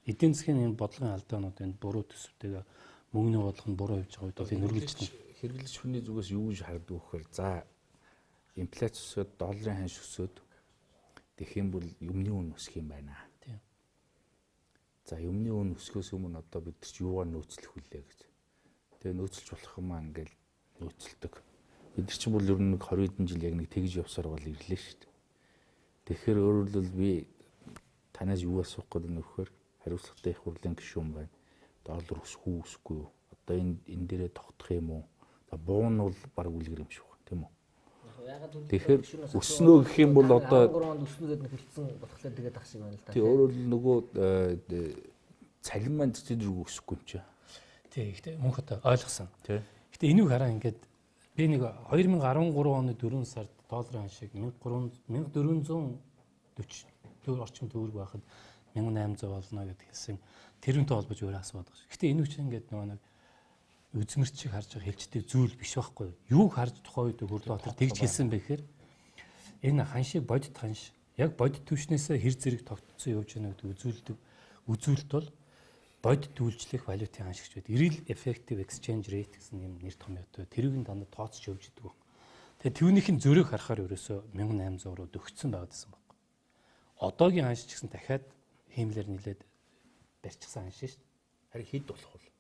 Speaker 4: Эдийн засгийн энэ бодлогын алдаанууд энэ буруу төсөвтэйгээ мөнгөний бодлого нь буруу явж байгаа үед бол энэ үргэлжлэнэ.
Speaker 5: Хэрэглэгч хүний зүгээс юу гэж харагддаг вэхээр за инфляц өсөд долларын ханш өсөд тэгэх юм бол юмны үн өсөх юм байна.
Speaker 4: Тийм.
Speaker 5: За юмны үн өсөхөөс өмнө одоо бид нар ч юугаар нөөцлөх вүлээ гэж. Тэгээ нөөцлж болох юм аа ингээл нөөцлөдөг. Бид нар ч бол ер нь 20 хэдэн жил яг нэг тэгж явсаар бол ирлээ шүү дээ. Тэгэхээр өөрөөр хэлбэл би танаас юу асуух гээд нөхөр хариуцлагатай их хурлын гишүүн байна. Доллар өсөх үү өсөхгүй юу? Одоо энэ дээрээ тогтох юм уу? За буун нь бол баг үлгэр юм шиг байна, тийм үү? Тэгэхээр өснөө гэх юм бол одоо
Speaker 1: 13 онд өснө гэдэг нь хэлсэн болохоор тэгээд ах шиг байна л да.
Speaker 5: тий өөрөөр нөгөө цалин маань тэр өсөхгүй юм чи.
Speaker 4: Тий, гэхдээ мөнх одоо ойлгосон.
Speaker 5: Тий.
Speaker 4: Гэтэ энийг хараа ингээд би нэг 2013 оны 4 сард долларын ханшийг 1440 орчим төгрөг байхад 1800 болно гэд хэлсэн. Тэрнтэй холбож өөрөө асууад байгаа ш. Гэтэ энэ үчи ингээд нөгөө нэг үзмэрчиг харж байгаа хэлжтэй зүйл биш байхгүй юу? Юуг харж тухайн үед Хөрлөбаатар тэгж хэлсэн бэ гэхээр энэ ханшийг бодит ханш яг бодит түвшнээсээ хэр зэрэг тогтцсон явж байна гэдэг үзүүлэлт бол бодит үйлчлэх валютын ханш гэж байдаг. Real effective exchange rate гэсэн юм нэр том ядуу. Тэрийг нь дандаа тооцож явж идэг. Тэгээ түүнийх нь зөрөг харахаар ерөөсөө 1800 руу дөгцсөн байгаад байсан баг. Одоогийн ханш ч гэсэн дахиад хиймлэр нилээд барьчихсан ханш шүү дээ.
Speaker 5: Харин хэд болох вэ?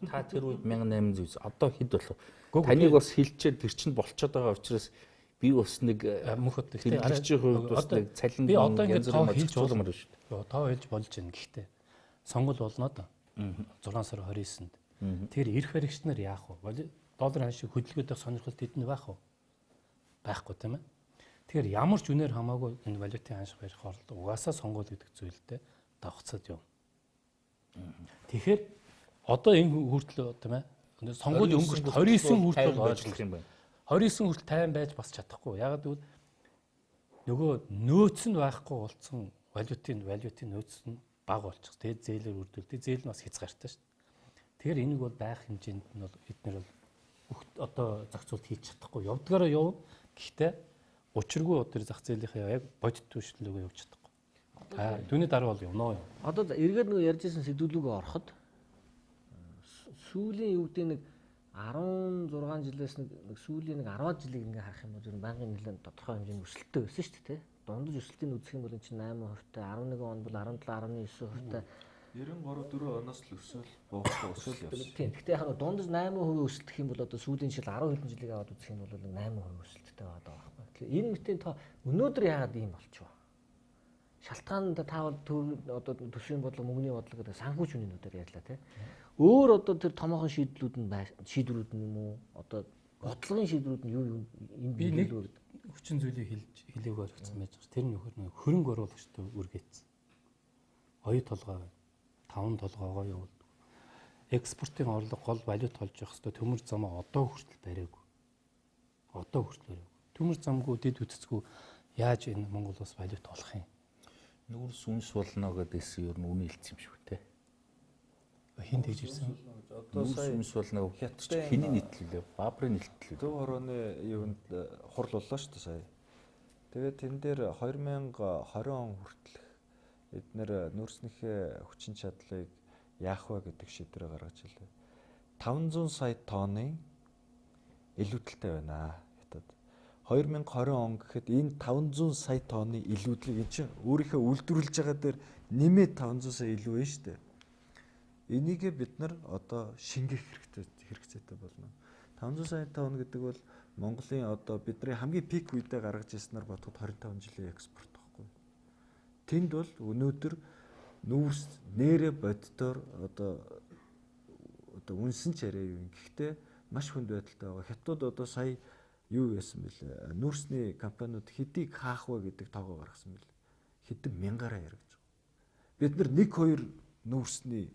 Speaker 5: Та тэр үед 1800 одоо хэд болох вэ? Таныг бас хилчээр тэр чинь болчиход байгаа учраас би бас нэг
Speaker 4: мөнх одоо
Speaker 5: хэрэглэгчийн хувьд бас нэг цалин
Speaker 4: би одоо ингээд тоо
Speaker 5: хийж боломжтой шүү дээ.
Speaker 4: Тоо хэлж болж байна. Гэхдээ сонгол болно одоо 6 сар 29-нд. Тэр эрх баригч нар яах вэ? Долларын ханшийг хөдөлгөөд авах сонирхолт тэдэнд байх уу? Байхгүй тийм ээ. Тэгэхээр ямар ч үнээр хамаагүй энэ валютын ханш барих оролдого угаасаа сонгол гэдэг зүйлтэй давхцаад явна. Тэгэхээр одоо энэ хүртэл тийм ээ. Сонгол өнгөрт 29 хүртэл ойлгох юм байна. 29 хүртэл тайван байж бас чадахгүй. Ягаад гэвэл нөгөө нөөц нь байхгүй болцсон валютын нөөц нь бага болчих. Тэгээд зээлээр үрдүүлдэг. Зээл нь бас хязгаартай шүү дээ. Тэгэхээр энийг бол байх хэмжээнд нь бол эдгээр бол одоо зохицуулт хийж чадахгүй. Явдгаараа явна. Гэхдээ учиргүй одоо зах зээлийнхээ яг бодит түвшинлөөгөө явж чадахгүй. Түүний дараа бол явнаа юм.
Speaker 1: Одоо эргээд нөгөө ярьж байсан сэдвүүлүүгээ ороход сүүлийн юу гэдэг нэг 16 жилээс нэг сүүлийн нэг 10 жилийг ингээ харах юм бол зөвхөн банкны нэлээд тодорхой хэмжээний өсөлттэй байсан шүү дээ. Дундаж өсөлтийг үзэх юм бол энэ чинь 8%-тай, 11 он бол 17.9%-тай.
Speaker 6: 93-4 оноос л өсөөл буухгүй өсөөл явсан.
Speaker 1: Тийм. Гэхдээ яг дундаж 8% өсөлтөх юм бол одоо сүүлийн жил 10 хэдэн жилиг аваад үзэх юм бол 8% өсөлттэй байгаа байхгүй. Тэгэхээр энэ мэтийн тоо өнөөдөр яагаад ийм болчихвоо? Шалтгаан та бол одоо төсвийн бодлого, мөнгөний бодлого гэдэг санхүүж үнэнүүдээр ярьлаа тийм. Өөр одоо тэр томоохон шийдвэрүүд нь юм уу? Одоо бодлогын шийдвэрүүд нь юу энэ
Speaker 4: би нэг хүчин зүйлийг хэлээгөө ойлгоцсон байж байгаа. Тэр нь нөхөр нэг хөрөнгө оруулагчтай үргээсэн. Оюу толгой 5 толгоогоо явуулдаг. Экспортын орлого гол валют болж явах хэвээр төмөр замаа одоо хүртэл бариагүй. Төмөр замгүй дэд үтцгүй яаж энэ Монгол улс валют олох юм?
Speaker 5: Нүүр сүнс болно гэдээс ер нь үнэ хэлсэн юм шүү дээ.
Speaker 4: Хин тэгж ирсэн.
Speaker 6: Одоо сая
Speaker 5: сүнс болно хятадч хэний нийтлэлээ? Баабрын нийтлэлээ.
Speaker 6: Төв хорооны юунд хурл боллоо шүү дээ сая. Тэгээд тэн дээр 2020 он хүртэл эднэр нүүрснийхээ хүчин чадлыг яах вэ гэдэг шийдвэрээ гаргаж илээ. 500 сая тонны илүүдэлтэй байна хятад. 2020 он гэхэд энэ 500 сая тонны илүүдлийг эн чинь өөрийнхөө үйлдвэрлэж байгаа дээр нэмээд 500 сая илүү байна шүү дээ. Энийг бид нар одоо шингээх хэрэгцээтэй болно. 500 сая тонн гэдэг бол Монголын одоо бидний хамгийн пик үедээ гаргаж ирснээр бодоход 25 жилийн экспорт байхгүй. Тэнд бол өнөөдөр нүүрс нэрэ боддоор одоо үнсэн ч арай юу. Гэхдээ маш хүнд байдалтай байгаа. Хятад одоо сая юу яасан бэлээ? Нүүрсний компаниуд хэдийг хаах вэ гэдэг тоогоо гаргасан бэлээ. Хэдэн мянгаараа яригдж байгаа. Бид нар 1-2 нүүрсний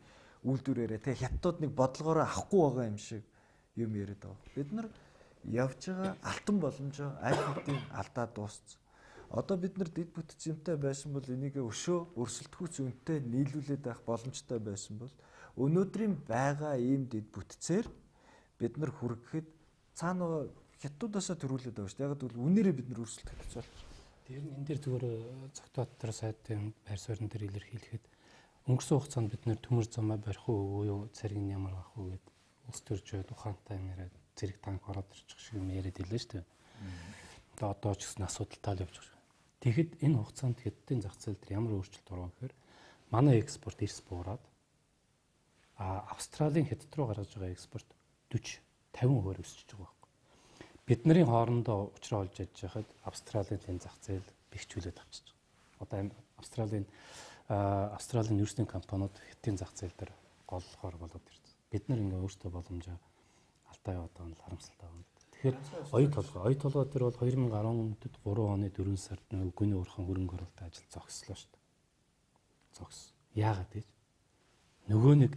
Speaker 6: үйлдвэрээрээ тэ хятадууд нэг бодлогоороо авахгүй байгаа юм шиг юм яриад байгаа. Бид нар явж байгаа алтан боломжоо аль хэдийн алдаа дууссан. Одоо бид нар дэд бүтцэнтэй байсан бол энийг өшөө өрсөлдөхүйц үнэтэй нийлүүлээд байх боломжтой байсан бол өнөөдрийн байгаа ийм дэд бүтцээр бид нар хүргэхэд цаана хятадуудаас төрүүлээд байгаа шүү дээ. Яг гэвэл үнээрээ бид нар өрсөлдөх гэж байна.
Speaker 4: Тэр нь энэ дээр зүгээр цогтоо дотор сайтын байр суурин дээр илэрхийлэхэд өнгөрсөн хугацаанд бид нэр төмөр замаа барих уу юу цэрэг нь ямар байх уу гэд улс төрж байд ухаантай нэрээ зэрэг танк ороод ирчих шиг юм яриад илээ шүү дээ. Одоо ч гэсэн асуудалтай л явж байгаа. Тэгэхэд энэ хугацаанд хэддийн зах зээл дээр ямар өөрчлөлт ороо гэхээр манай экспорт эрс буураад Австралийн хятад руу гаргаж байгаа экспорт 40-50% өсөж байгаа байхгүй. Бидний хоорондоо учраа олж ядж байхад Австралийн тэн зах зээл бэхжүүлээд авчиж байгаа. Одоо Австралийн нүүрсний компаниуд хятадын зах зээл дээр голлохоор болоод ирсэн. Бид нар ингээ өөрсдөө боломжоо алдаа яваад байгаа нь харамсалтай байна. Тэгэхээр оюу толгой дээр бол 2010-д 3 оны 4 сард гүний урхан хөрөнгө оруулалтын ажил зогслоо шүү дээ. Зогс. Яагаад гэж? Нөгөө нэг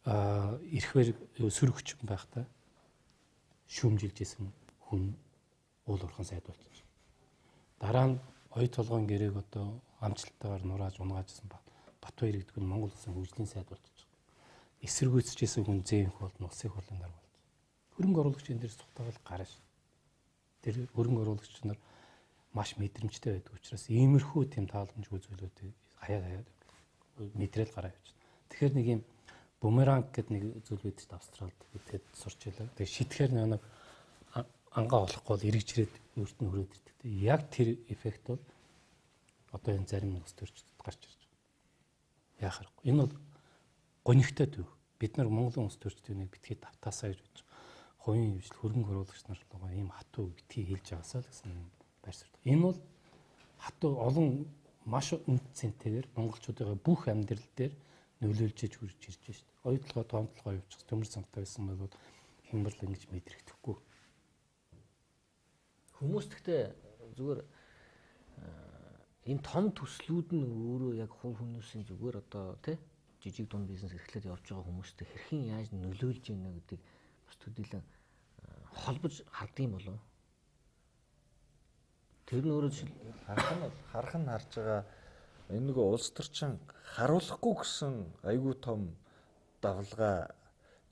Speaker 4: эрхвэр сөрөг хүчин байхдаа шүүмжилжсэн хүн уул урхан сайдуулчих. Дараа нь оюу толгойн гэрээг одоо амжилттайгаар нурааж унгаажсэн Батбаяр гэдэг нь Монгол улсын хөгжлийн сайдуулчих. Эсэргүүцчихсэн хүн зээнх бол улсын хурлын дараа болж. Хөрөнгө оруулагч энэ дээр сухтагаал гараш. Тэр хөрөнгө оруулагч нар маш мэдрэмжтэй байдаг учраас иймэрхүү тийм тааламжгүй зүйлүүдийг хаяа мэдрэл гараа явж. Тэгэхээр нэг юм бумеранг гэдэг нэг зүйл байдаг шүү дээ Австралид. Тэгээд сурч байлаа. Тэгээд шитгэхэр нэг ангаа болохгүй бол эргэжрээд өөрт нь хүрээд ирдэг. Яг тэр эффект бол одоо энэ зарим улс төрчдөд гарч ирж байгаа. Яахарахгүй. Энэ бол гонигтай төв. Бид нар Монголын улс төрчдийн битгий давтаасаа гэж бодож байгаа. Хувийн хвшил хөрөнгө оруулагч нар руугаа ийм хатуу битгий хэлж байгаасаа л гэсэн байр суурь. Энэ бол хатуу олон маш үнэт цэнтэйгээр монголчуудын бүх амьдрал дээр нөлөөлж хүрж ирж байна шүү дээ. Оюутлогоо тоонтлогоо явуучих төмөр цамтай байсан бол хямрал ингэж мэдрэхдэггүй.
Speaker 1: Хүмүүс гэхдээ зүгээр энэ том төслүүд нь өөрөө яг хувь хүмүүсийн зүгээр одоо тий жижиг дунд бизнес эрхлээд явж байгаа хүмүүстэй хэрхэн яаж нөлөөлж байна гэдгийг бас төдийлөн холбож хардсан болов. Тэр нь өөрөө
Speaker 6: харах нь харж байгаа энэ нөгөө улс төрчин харуулахгүй гэсэн айгүй том давлгаа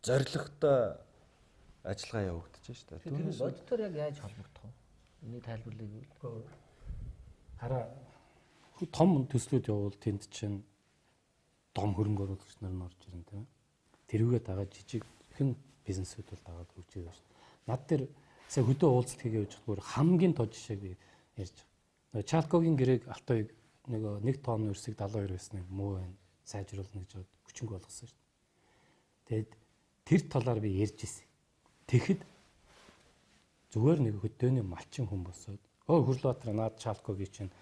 Speaker 6: зоригтой ажиллагаа явагдаж байна шүү дээ.
Speaker 1: Түүнээс боддоор яг яаж холбогдох вэ? Энийг тайлбарлая гэвэл
Speaker 4: хараа том төслүүд явуул тэнд чинь дом хөрөнгө оруулагч нар нь орж ирэн тийм. Тэрүүгээ дагаад жижигхэн бизнесүүд бол дагаад хөгжиж байгаа шүү дээ. Над дээр сая хөдөө уулзалт хийгээ явж байгаа хамгийн тод жишээг ярьж байгаа. Чалкогийн гэрээг Алтайг нөгөө 1 тонн өрсөг 72 байсныг муу байна. Сайжруулна гэж хүчинг болгосон шүү дээ. Тэгэд тэр талаар би ярьж ирсэн. Тэгэхэд зүгээр нэг хөдөөний малчин хүн босоод Хөрлөбаатар наад Чалкогийн чинь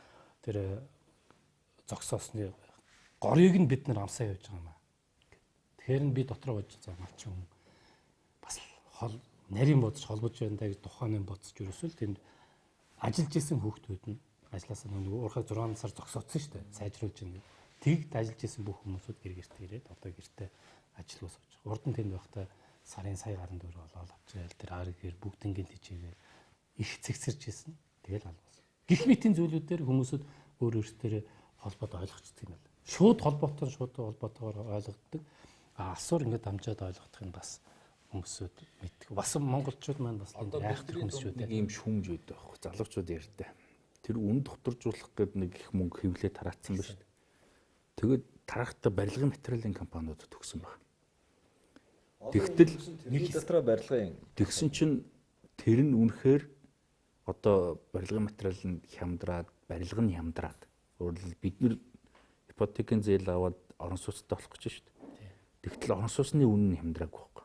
Speaker 4: тэр зогсоосны горыг нь бид нар амсаа явж байгаа юм аа. Тэгэхээр нь би дотроо бож за малчин хүн бас хол нарийн бодож холбож байна даа гэж тухайн нь бодсож өрөөсөл тэнд ажиллаж исэн хүүхдүүд нь ажилласаа нөгөө уурхай 6 сар зогсоодсон шүү дээ. Сайжруулж байна. Тэгд ажиллаж исэн бүх хүмүүсүүд гэрт ирээд одоо гэртээ ажиллах сууж байгаа. Урд нь тэнд байхдаа сарын сая гаруй төгрөг олоод авчаал тэр аргээр бүгднгийн тийчээгээ их цэгцэрч исэн. Тэгэл албасан. Гэх мэтийн зүйлүүдээр хүмүүсүүд өөр өөртөө холбоод ойлгочдөг юм байна. Шууд холбоотойгоор ойлгоддог. Асуур ингээд дамжаад ойлгох нь бас хүмүүсүүд мэддэг. Бас монголчууд маань бас энэ айхтар хүмүүс шүү дээ.
Speaker 5: Ийм шүмж байдаг байхгүй. Залуучууд ярьдаг. Тэр үн докторжуулах гэдэг нэг их мөнгө хэвлээ тараацсан ба шүү дээ. Тэгээд тарахтаа барилгын материалын компаниуд төгсөн баг. Тэгтэл
Speaker 6: нэг дотроо барилгын
Speaker 5: тэгсэн чинь тэр нь үнэхээр одоо барилгын материал нь хямдраад, барилга нь хямдраад. Өөрөлд бид нар ипотекийн зээл аваад орон сууцтай болох гэж шүү дээ. Тэгтэл орон сууцны үнэ нь хямдраагүй байхгүй.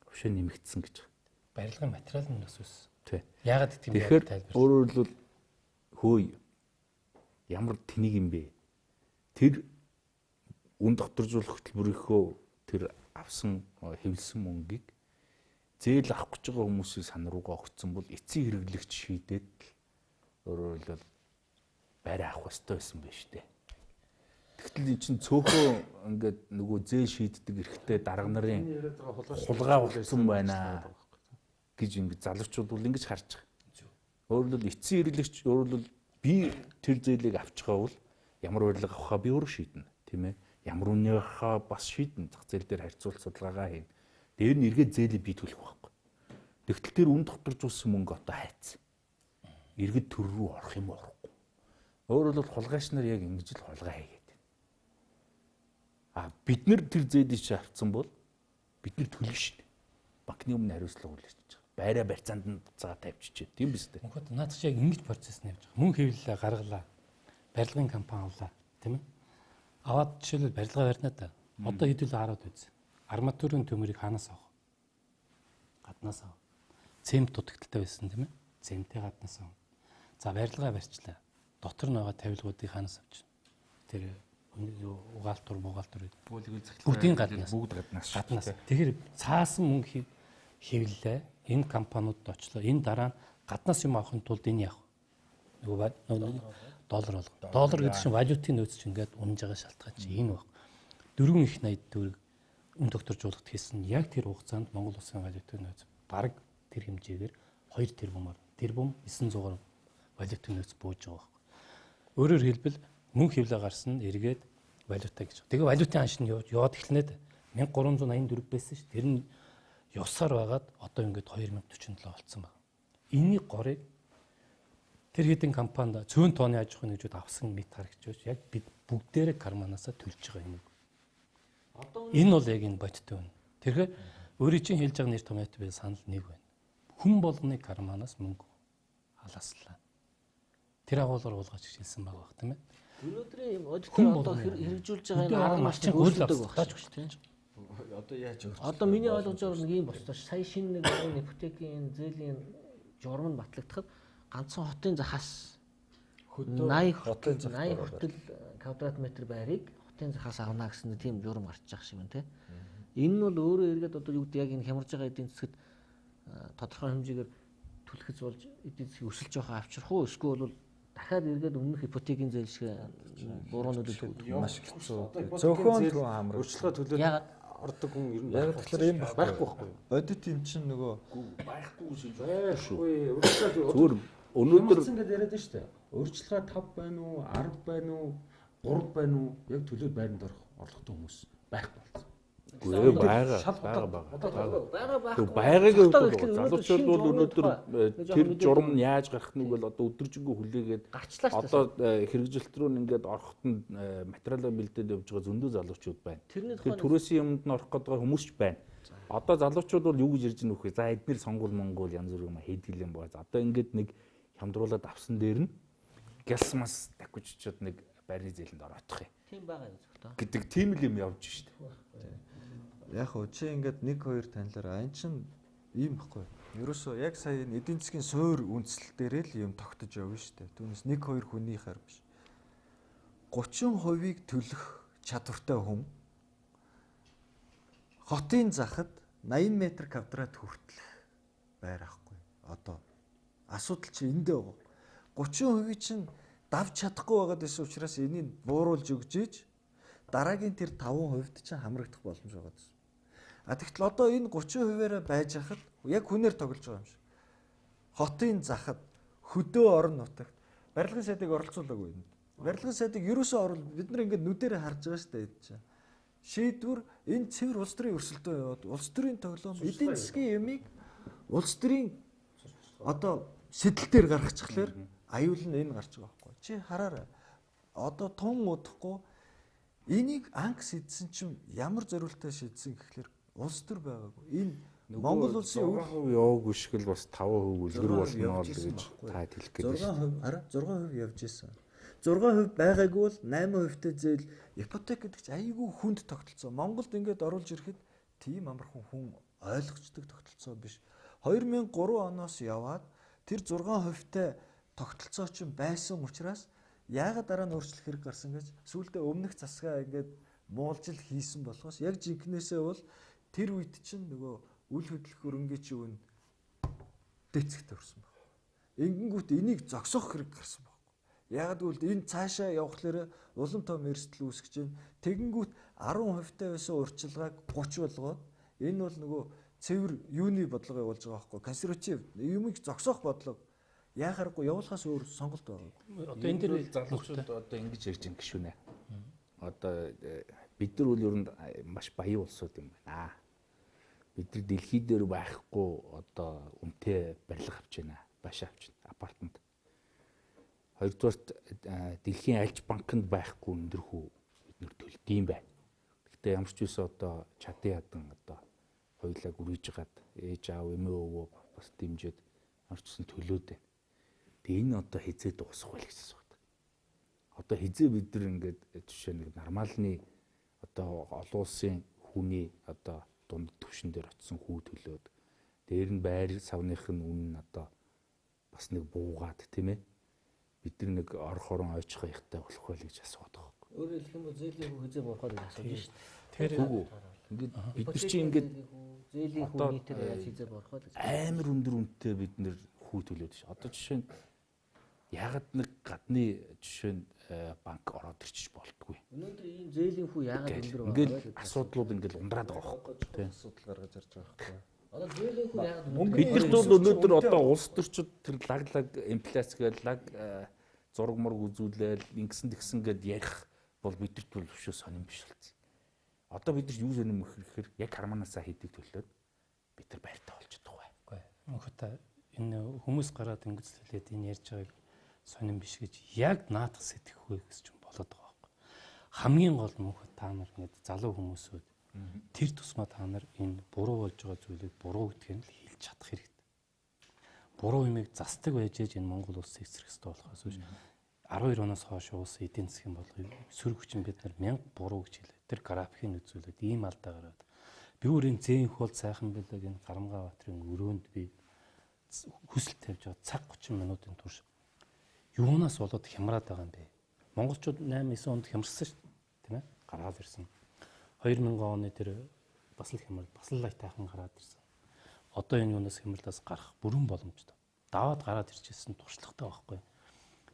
Speaker 5: Өвшөө нэмэгдсэн гэж.
Speaker 4: Барилгын материал нь өсөс.
Speaker 5: Тий.
Speaker 4: Яагаад гэвэл
Speaker 5: тэгэхээр өөрөөр хэлбэл хөөе Ямар тэнийг юм бэ? Тэр үн докторжуулах хөтөлбөрийнхөө тэр авсан хэвлсэн мөнгийг зээл авах гэж байгаа хүмүүсийн сан руугаа өгсөн бол эцсийн хэрэглэгч шийдээд өөрөөр хэлбэл байраа авах ёстой байсан байж тээ. Тэгтэл эн чинь цөөхөө ингээд нөгөө зээл шийддэг эрэхтэй дарга нарын хулгай болсон байна гэж ингээд залуучууд бол ингэж харж байгаа. Өөрөөр хэлбэл эцсийн хэрэглэгч өөрөөр хэлбэл би тэр зээлийг авчихаа бол ямар барилга авахаа би өөрөө шийднэ, тийм ээ. Ямар үнийхээ бас шийднэ. Зах зээл дээр харьцуулт судалгаагаа хийнэ. Дээр нь эргээд зээлийг бий төлөх байхгүй. Тэгтэл тэр үн докторжуулсан мөнгө одоо хайцсан. Иргэд төр рүү орох юм орохгүй. Өөрөөр хэлбэл хулгайч нар яг ингэж л хулгай хийгээд байна. Бид нар тэр зээлийг шаардсан бол бид нар төлнө шүү дээ. Банкны өмнө хариуцлага хүлээж байгаа. Байраа барьцаанд нь буцаага тавьчихжээ. Тийм биз дээ.
Speaker 4: Мөнхөд наадах шиг ингэж процесс нь явж байгаа. Мөн хэвлэлээ гаргалаа. Барилгын компани авлаа, тийм ээ. Аваад жишээлбэл барилга барьна да. Одоо хэдүүл хараад үз. Арматурын төмөрийг хаанаас авах? Гаднаас авах. Цемент дутагдaltaй байсан тийм ээ. Цементээ гаднаас авах. За барилгаа барьчлаа. Дотор нь байгаа тавилгуудыг хаанаас авч? Тэр угаалтур бүгдийн гаднаас. Тэгэхээр цаасан мөнгө хэвлэлээ энэ компаниудад очлоо. Энэ дараа нь гаднаас юм авахын тулд энэ яах? Нөгөө доллар болгоно. Доллар гэдэг чинь валютын нөөц чинь ингээд унж байгаа шалтгаан чинь энэ баг. 4 их 80 төгрөг үн докторжуулалт хийсэн. Яг тэр хугацаанд Монгол улсын валютын нөөц бараг тэр хэмжээгээр 2 тэрбумаар 900 валютын нөөц бууж байгаа байхгүй. Өөрөөр хэлбэл мөнгө хэвлээ гарсан нь эргээд валютаа гэж. Тэгээ валютын ханш нь яваад эхлэнэ. 1384 байсан ш. Тэр нь явсаар байгаад одоо ингээд 2047 болсон байна. Энийг горыг тэр хэдэн компанид цөөн тооны аж ахуйн нэгжүүд авсан мэт харагч байж яг бид бүгдээрээ карманаасаа төлж байгаа юм. Энэ бол яг энэ бодтой байна. Тэгэхээр өөрийн чинь хэлж байгаа нэр томьёот би санал нэг байна. Хүн болгоны карманаас мөнгө халааслаа. Тэр агуулгаар уулгаж хэлсэн байгаа бах тийм ээ.
Speaker 1: Өнөөдрийн юм аудитор одоо хэрэгжүүлж байгаа энэ арга маш өөрчлөлтөг багш тийм.
Speaker 6: Одоо яаж өөрчлөлт?
Speaker 1: Одоо миний ойлгож байгаа нэг юм болчихсон. Сая шинэ нэг ипотекийн зээлийн журам нь батлагдахад ганцхан хотын захаас 80 хүртэл квадрат метр байрыг хотын захаас авна гэсэн тийм журам гарч байгаа шиг байна тийм. Энэ нь бол өөрөө эргээд одоо юу гэдэг яг энэ хямарж байгаа эдийн засгад тодорхой хэмжээгээр түлхэц болж эдийн засгийг өсөлж байгаа авчрах уу эсвэл бол дахиад эргээд өмнөх ипотекийн зээл шиг буруу нөлөөлөх
Speaker 6: маш хэцүү. Зөвхөн түн хамраг
Speaker 7: өөрчлөлтөө төлөөд ордог хүн ер нь
Speaker 6: яг тэгэхээр юм
Speaker 7: байхгүй байхгүй.
Speaker 6: Аудит юм чинь нөгөө
Speaker 7: байхгүй шиг байхгүй. Өөрчлөлтөө
Speaker 5: Зүгээр өнөөдөр
Speaker 7: ингэж яриад байна шүү дээ. Өөрчлөлтөө 5 байна уу, 10 байна уу, 3 байна уу? Яг төлөөд байранд орох орлоготой хүмүүс байхгүй болсон.
Speaker 5: Байгааг залуучууд бол өнөөдөр тэр журам нь яаж гарах нь бол одоо өдөржингөө хүлээгээд одоо хэрэгжилт рүү ингээд ороход нь материалаа бэлдээд явж байгаа зөндөө залуучууд байна. Тэр түрээсийн юмд нь орох гэдэг хүмүүс ч байна. Одоо залуучууд бол юу гэж ирж байгаа нөхөө. За эдгээр сонгуул Монгол янз бүр юм хийдгэлэн боо. Одоо ингээд нэг хямдруулаад авсан дээр нь гялсмас такуччод нэг байрны зээлэнд ороодох юм.
Speaker 1: Тийм байгаа юм зөвхөн.
Speaker 5: Гэдэг тийм л юм явж штэ.
Speaker 6: яг хөө чи ингээд 1-2 танилаараа ань чин ийм байхгүй. Ерөөсөө яг сая энэ эдийн засгийн суур үндсэл дээрээ л юм тогтож явна шүү дээ. Түүнээс 1-2 хүний хар биш. 30%-ийг төлөх чадвартай хүн хотын захад 80 м² хүртэлх байр ахгүй. Одоо асуудал чи эндээ байгаа. 30% чинь давж чадахгүй байгаад байсан учраас энийг бууруулж өгж ийж дараагийн тэр 5% чинь хамрагдах боломж байгаа гэсэн. Тэгтэл одоо энэ 30%-аараа байж хахад яг хүнээр тоглож байгаа юм шиг. Хотын захад хөдөө орон нутагт барилгын сайдыг оролцуулаагүй юм. Барилгын сайдыг ерөөсөө орол бид нар ингээд нүдэрээ харж байгаа шүү дээ чинь. Шийдвэр энэ цэвэр улс төрийн өрсөлдөө яваад улс төрийн тоглоом эдийн засгийн ямиг улс төрийн одоо сэтэл дээр гаргачихлаэр аюул нь энэ гарч байгаа байхгүй. Чи хараарай. Одоо тун удахгүй энийг анх шийдсэн чинь ямар зориултаа шийдсэн гэхлээр улс төр байгаагүй. Энэ Монгол улсын
Speaker 5: хувь яваагүй шиг л бас 5% үлгэр болно л гэж таад хэлэх гээд байна.
Speaker 6: 6% явж исэн. 6% байгаагүй бол 8%-тэй зээл ипотек гэдэг чинь айгүй хүнд тогтолцоо. Монголд ингээд оруулж ирэхэд тийм амархан хүн ойлгочдөг тогтолцоо биш. 2003 оноос яваад тэр 6%-тэй тогтолцоо чинь байсан учраас яагаад дараа нь өөрчлөх хэрэг гарсан гэж сүүлдээ өмнөх засгаа ингээд муулжил хийсэн болохоос яг жинкнээсээ бол тэр үед чинь нөгөө үл хөдлөх хөрөнгөний чинь үн дэцэгт орсон баг. Ингэнгүүт энийг зогсоох хэрэг гарсан баг. Яагаад гэвэл энэ цаашаа явахлаараа улам том эрсдэл үүсгэж байна. Тэгэнгүүт 10% таа байсан урьдчилгааг 30 болгоод энэ бол нөгөө цэвэр юуны бодлого явуулж байгаа байхгүй консерватив юмыг зогсоох бодлого яахааргүй явуулахаас өөр сонголт байгаа.
Speaker 5: Одоо энэ дэр залуучууд одоо ингэж ярьж байгаа гişүнэ. Одоо бид нар үл ерөнд маш баян улсууд юм байна. Бид нар дэлхий дээр байхгүй одоо үнэтэй барилга авч байна. Баш авч байна. Апартмент. Хоёрдугаарт дэлхийн альж банкнд байхгүй өндөрхүү бид нар төлдөг юм байна. Гэхдээ ямар ч үсэн одоо чадан ядан одоо хоёулаа гүрийж гад ээж аав эмээ өвөө бас дэмжиж ямар ч үсэн төлөөд байна. Тэгээ энэ одоо хизээ дуусах вэ гэж асууад. Одоо хизээ бид нар ингээд жишээ нэг нормалны одоо олон улсын хүний одоо дунд түвшин дээр очисон хүү төлөөд дээр нь байр савных нь үнэн одоо бас нэг буугаад тийм ээ бид нар нэг орох орон ойчхоо ихтэй болох байл гэж асууад байгаа юм.
Speaker 1: Өөрөөр хэлэх юм бол зээлийн хүү хизээ буухад гэж асууж шүү дээ.
Speaker 5: Тэгэхээр ингээд бид нар чинь ингээд
Speaker 1: зээлийн хүү нийтээр яаж хизээ буухад гэж
Speaker 5: амар өндөр үнэтэй бид нар хүү төлөөд ш. Одоо жишээ нь ягаад нэг гадны жишээ нь банк ороод ирчих болтгүй.
Speaker 1: Өнөөдөр ийм зээлийн хүү яагаад өндөр байгаа вэ?
Speaker 5: Ингээд асуудлууд ингээд ундраад байгаа байхгүй тийм.
Speaker 6: Асуудал гаргаж ирж байгаа байхгүй.
Speaker 1: Одоо зээлийн хүү яагаад
Speaker 5: Бидэрт бол өнөөдөр одоо улс төрчид тэр лаглаг инфляц гээд лаг зураг мураг үзүүлээл ингэсэн тэгсэн гээд ярих бол бидэрт бол өшөө сонирн биш болсон. Одоо бид нар юу сонирм гэхээр яг харманаасаа хийдэг төлөөд бид нар байртаа болж чадах бай.
Speaker 4: Мөнхөд энэ хүмүүс гараад ингэцлээд энэ ярьж байгааг сонирн биш гэж яг наадах сэтгэхгүй гэж юм болоод байгаа байхгүй. Хамгийн гол мөнхөд та нар ингэ залуу хүмүүсүүд тэр тусмаа та нар энэ буруу болж байгаа зүйлийг буруу гэдгийг л хэлж чадах хэрэгтэй. Буруу юмыг застдаг байж энэ Монгол улсыг эсрэх хэрэгтэй болохоос биш. 12 оноос хойш улс эдийн засгийн бодлогыг сөрөг хүчин бид нар 1000 буруу гэж хэлээ. Тэр графикийг үзүүлээд ийм алдаа гараад би өөрийн зээнх бол сайхан билэг энэ Гарамгаа Баатрын өрөөнд би хүсэл тавьж байгаа цаг 30 минутын турш юунаас болоод хямраад байгаа юм бэ? Монголчууд 8-9 онд хямрсан шүү дээ, тийм ээ? Гараад ирсэн. 2000 оны тэр бас л хямрал, бас л лайтайхан гараад ирсэн. Одоо энэ юунаас хямралаас гарах бүрэн боломжтой. Даваад гараад ирчихсэн туршлагатай байхгүй.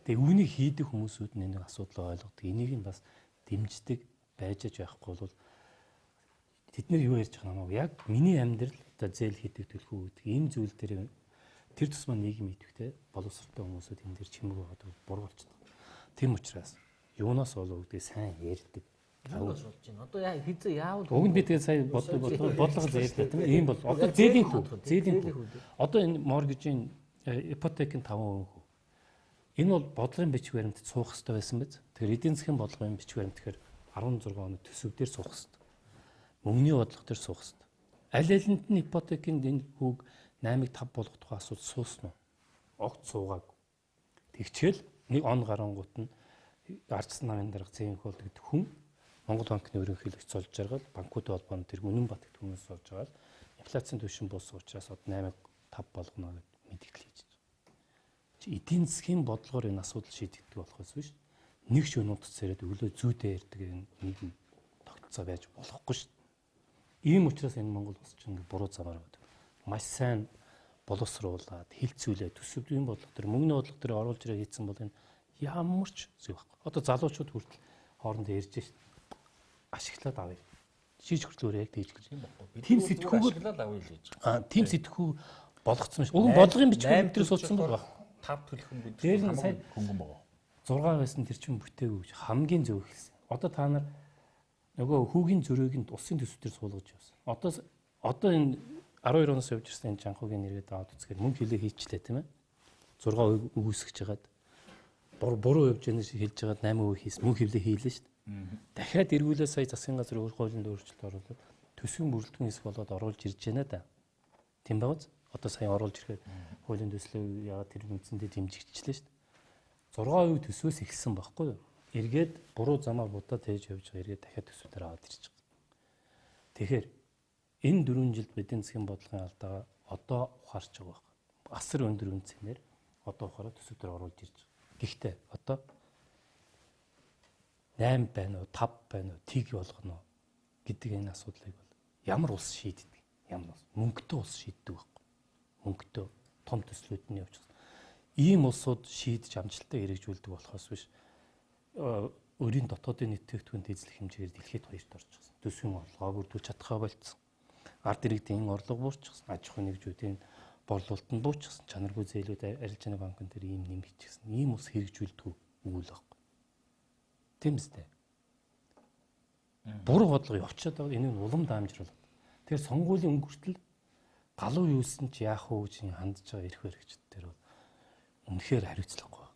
Speaker 4: Тэгээ үүнийг хийдэг хүмүүсүүд нь энэ асуудлаа ойлгодог. Энийг нь бас дэмждэг байж байхгүй бол тэд нар юу ярьж байгаа юм бэ? Яг миний амьдрал одоо зээл хийдэг төлхөө гэдэг энэ зүйл дээр тэр тусмаа нийгэм идэвхтэй боловсролтой хүмүүсүүд энэ дээр чимэг байгаад буруу болчихдог. Тийм учраас юунаас болов гэдэг сайн ярьдаг.
Speaker 1: Юунаас болж байна? Одоо хизээ яавал
Speaker 4: уг нь би тэгээ сая бодлого зээлээ тийм ийм бол одоо зээлийн хүү. Одоо энэ моргижийн ипотекийн 5% хүү. Энэ бол бодлогын бичиг баримтад суух хэрэгтэй байсан биз. Тэгэхээр эдийн засгийн бодлогын бичиг баримт тэгэхээр 16 оны төсөв дээр суух хэрэгтэй. Мөнгөний бодлого дээр суух хэрэгтэй. Аль алинд нь ипотекийн энэ хүүг 8-ыг 5 болгох тухай асуудал суусан уу? Огт суугааг. Тэгчээл нэг он гарангуут нь арчсан намын дарга зээнх бол гэдэг хүн Монгол банкны ерөнхийлөгч золж жаргал банкуудын холбооны тэр үнэн батгтгүүнээс болж байгаа л инфляцийн түвшин буусан учраас одоо 8-ыг 5 болгоно гэж мэдээлэл хийж байна. Эдийн засгийн бодлогоор энэ асуудал шийдэгдэх болохоос биш. Нэг шөнө утцаараа өглөө зүйдээ ярьдаг энэ нийгэм тогтолцоо байж болохгүй шүү дээ. Ийм учраас энэ Монгол улс чинь буруу замаар байдаг. Маш сайн боловсруулад хилцүүлээ төсөвийн бодлого төр мөнгөний бодлого төр оруулж ирээ хийсэн бол энэ ямар ч зүйл байхгүй. Одоо залуучууд хүртэл хоорондоо ярьж шít. Ашиглаад авъя. Шийдэж хөрлөөрэй яг тэгж гэж юм баггүй. Тийм сэтгүүгээр
Speaker 5: ашиглаад авъя л гэж.
Speaker 4: Тийм сэтгүү болгоцсон шүү. Уг нь бодлогын бичгээр өдрөөс суудсан бол баг.
Speaker 5: 5 төлөх нь бид
Speaker 4: дээр нь сая
Speaker 5: хөнгөн байгаа.
Speaker 4: 6 байсан тэр чинь бүтээгүй гэж хамгийн зөв хэлсэн. Одоо та нар нөгөө хүүгийн зөрөөг нь улсын төсвөөр суулгаж явсан. Одоо энэ 12 оноос явж ирсэн энэ жанхуугийн нэргээд аваад үзэхээр мөнгө хилээ хийчлээ тийм ээ. 6% өгөөсгөж хагаад буруу явж яанаас хэлж хагаад 8% хийсэн. Мөнгө хилээ хийлээ шүү дээ. Дахиад эргүүлээ сая засгийн газрын хуулийн өөрчлөлт оруулаад төсвийн бүрэлдэхүүн хэсэг болоод оруулж ирж байна да. Тийм байгааз одоо сая оруулж ирэхэд хуулийн төслөө яагаад тэр үндсэндээ дэмжигдчихлээ шүү дээ. 6% төсвөөс ихсэн байхгүй юу? Эргээд буруу замаар будаад хийж явж байгаа эргээд дахиад төсвөөр аваад ирж байгаа. Тэгэхээр энэ 4 жилд эдийн засгийн бодлогын алдаа одоо ухаарч байгаа байна. Асар өндөр үнцээр одоо ухаараа төсвөөр оруулж ирж байгаа. Гэхдээ одоо 8 байна уу, 5 байна уу, тийг болгоно гэдэг энэ асуудлыг бол ямар улс шийддэг? Ямар улс? Мөнгөтэй улс шийддэг байхгүй. Мөнгөтэй том төслүүдний явж байгаа. Ийм улсууд шийдэж амжилттай хэрэгжүүлдэг болохоос биш өөрийн дотоодын нэвтрүүлгүүнд эзлэх хэмжээгээр дэлхийд хоёрт орж байгаа. Төсвийн орлогоо бүрдүүлж чадхаа болцсон. Ард иргэдийн орлого буурчихсан. Аж ахуйн нэгжүүдийн борлуулалтанд буурчихсан. Чанаргүй зээлүүд арилжааны банкн дээр ийм нэмэгдчихсэн. Ийм ус хэрэгжүүлдэг үгүй л байхгүй. Тийм үстэй. Буруу бодлого явчихад байгаа. Энэ нь улам даамжруулаад. Тэгэхээр сонгуулийн өнгөртөл галуу юусэн ч яах вэ гэж хандж байгаа эрх баригчид дээр бол үнэхээр хариуцлагагүй.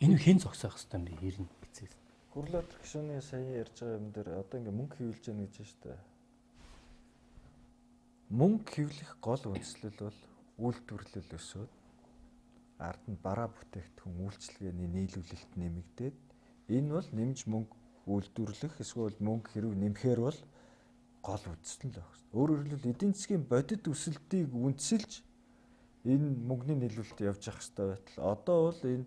Speaker 4: Энэ хэн зогсоох хэвээр юм бэ? Ирнэ эцээс.
Speaker 6: Гурлаад гишүүний сая ярьж байгаа юм дээр одоо ингээ мөнгө хөвлөж яана гэж байна шүү дээ. Мөнгө хөвлөх гол үндслэл бол үйлдвэрлэл өсөөд ард нь бараа бүтээгдэхүүн үйлчилгээний нийлүүлэлт нэмэгдээд энэ бол нэмж мөнгө үйлдвэрлэх эсвэл мөнгө хэрэг нэмэхээр бол гол үндслэл байх шүү. Өөрөөр хэлбэл эдийн засгийн бодит өсөлтийг үндсэлж энэ мөнгөний нийлүүлэлт явж явах хэрэгтэй байтал одоо бол энэ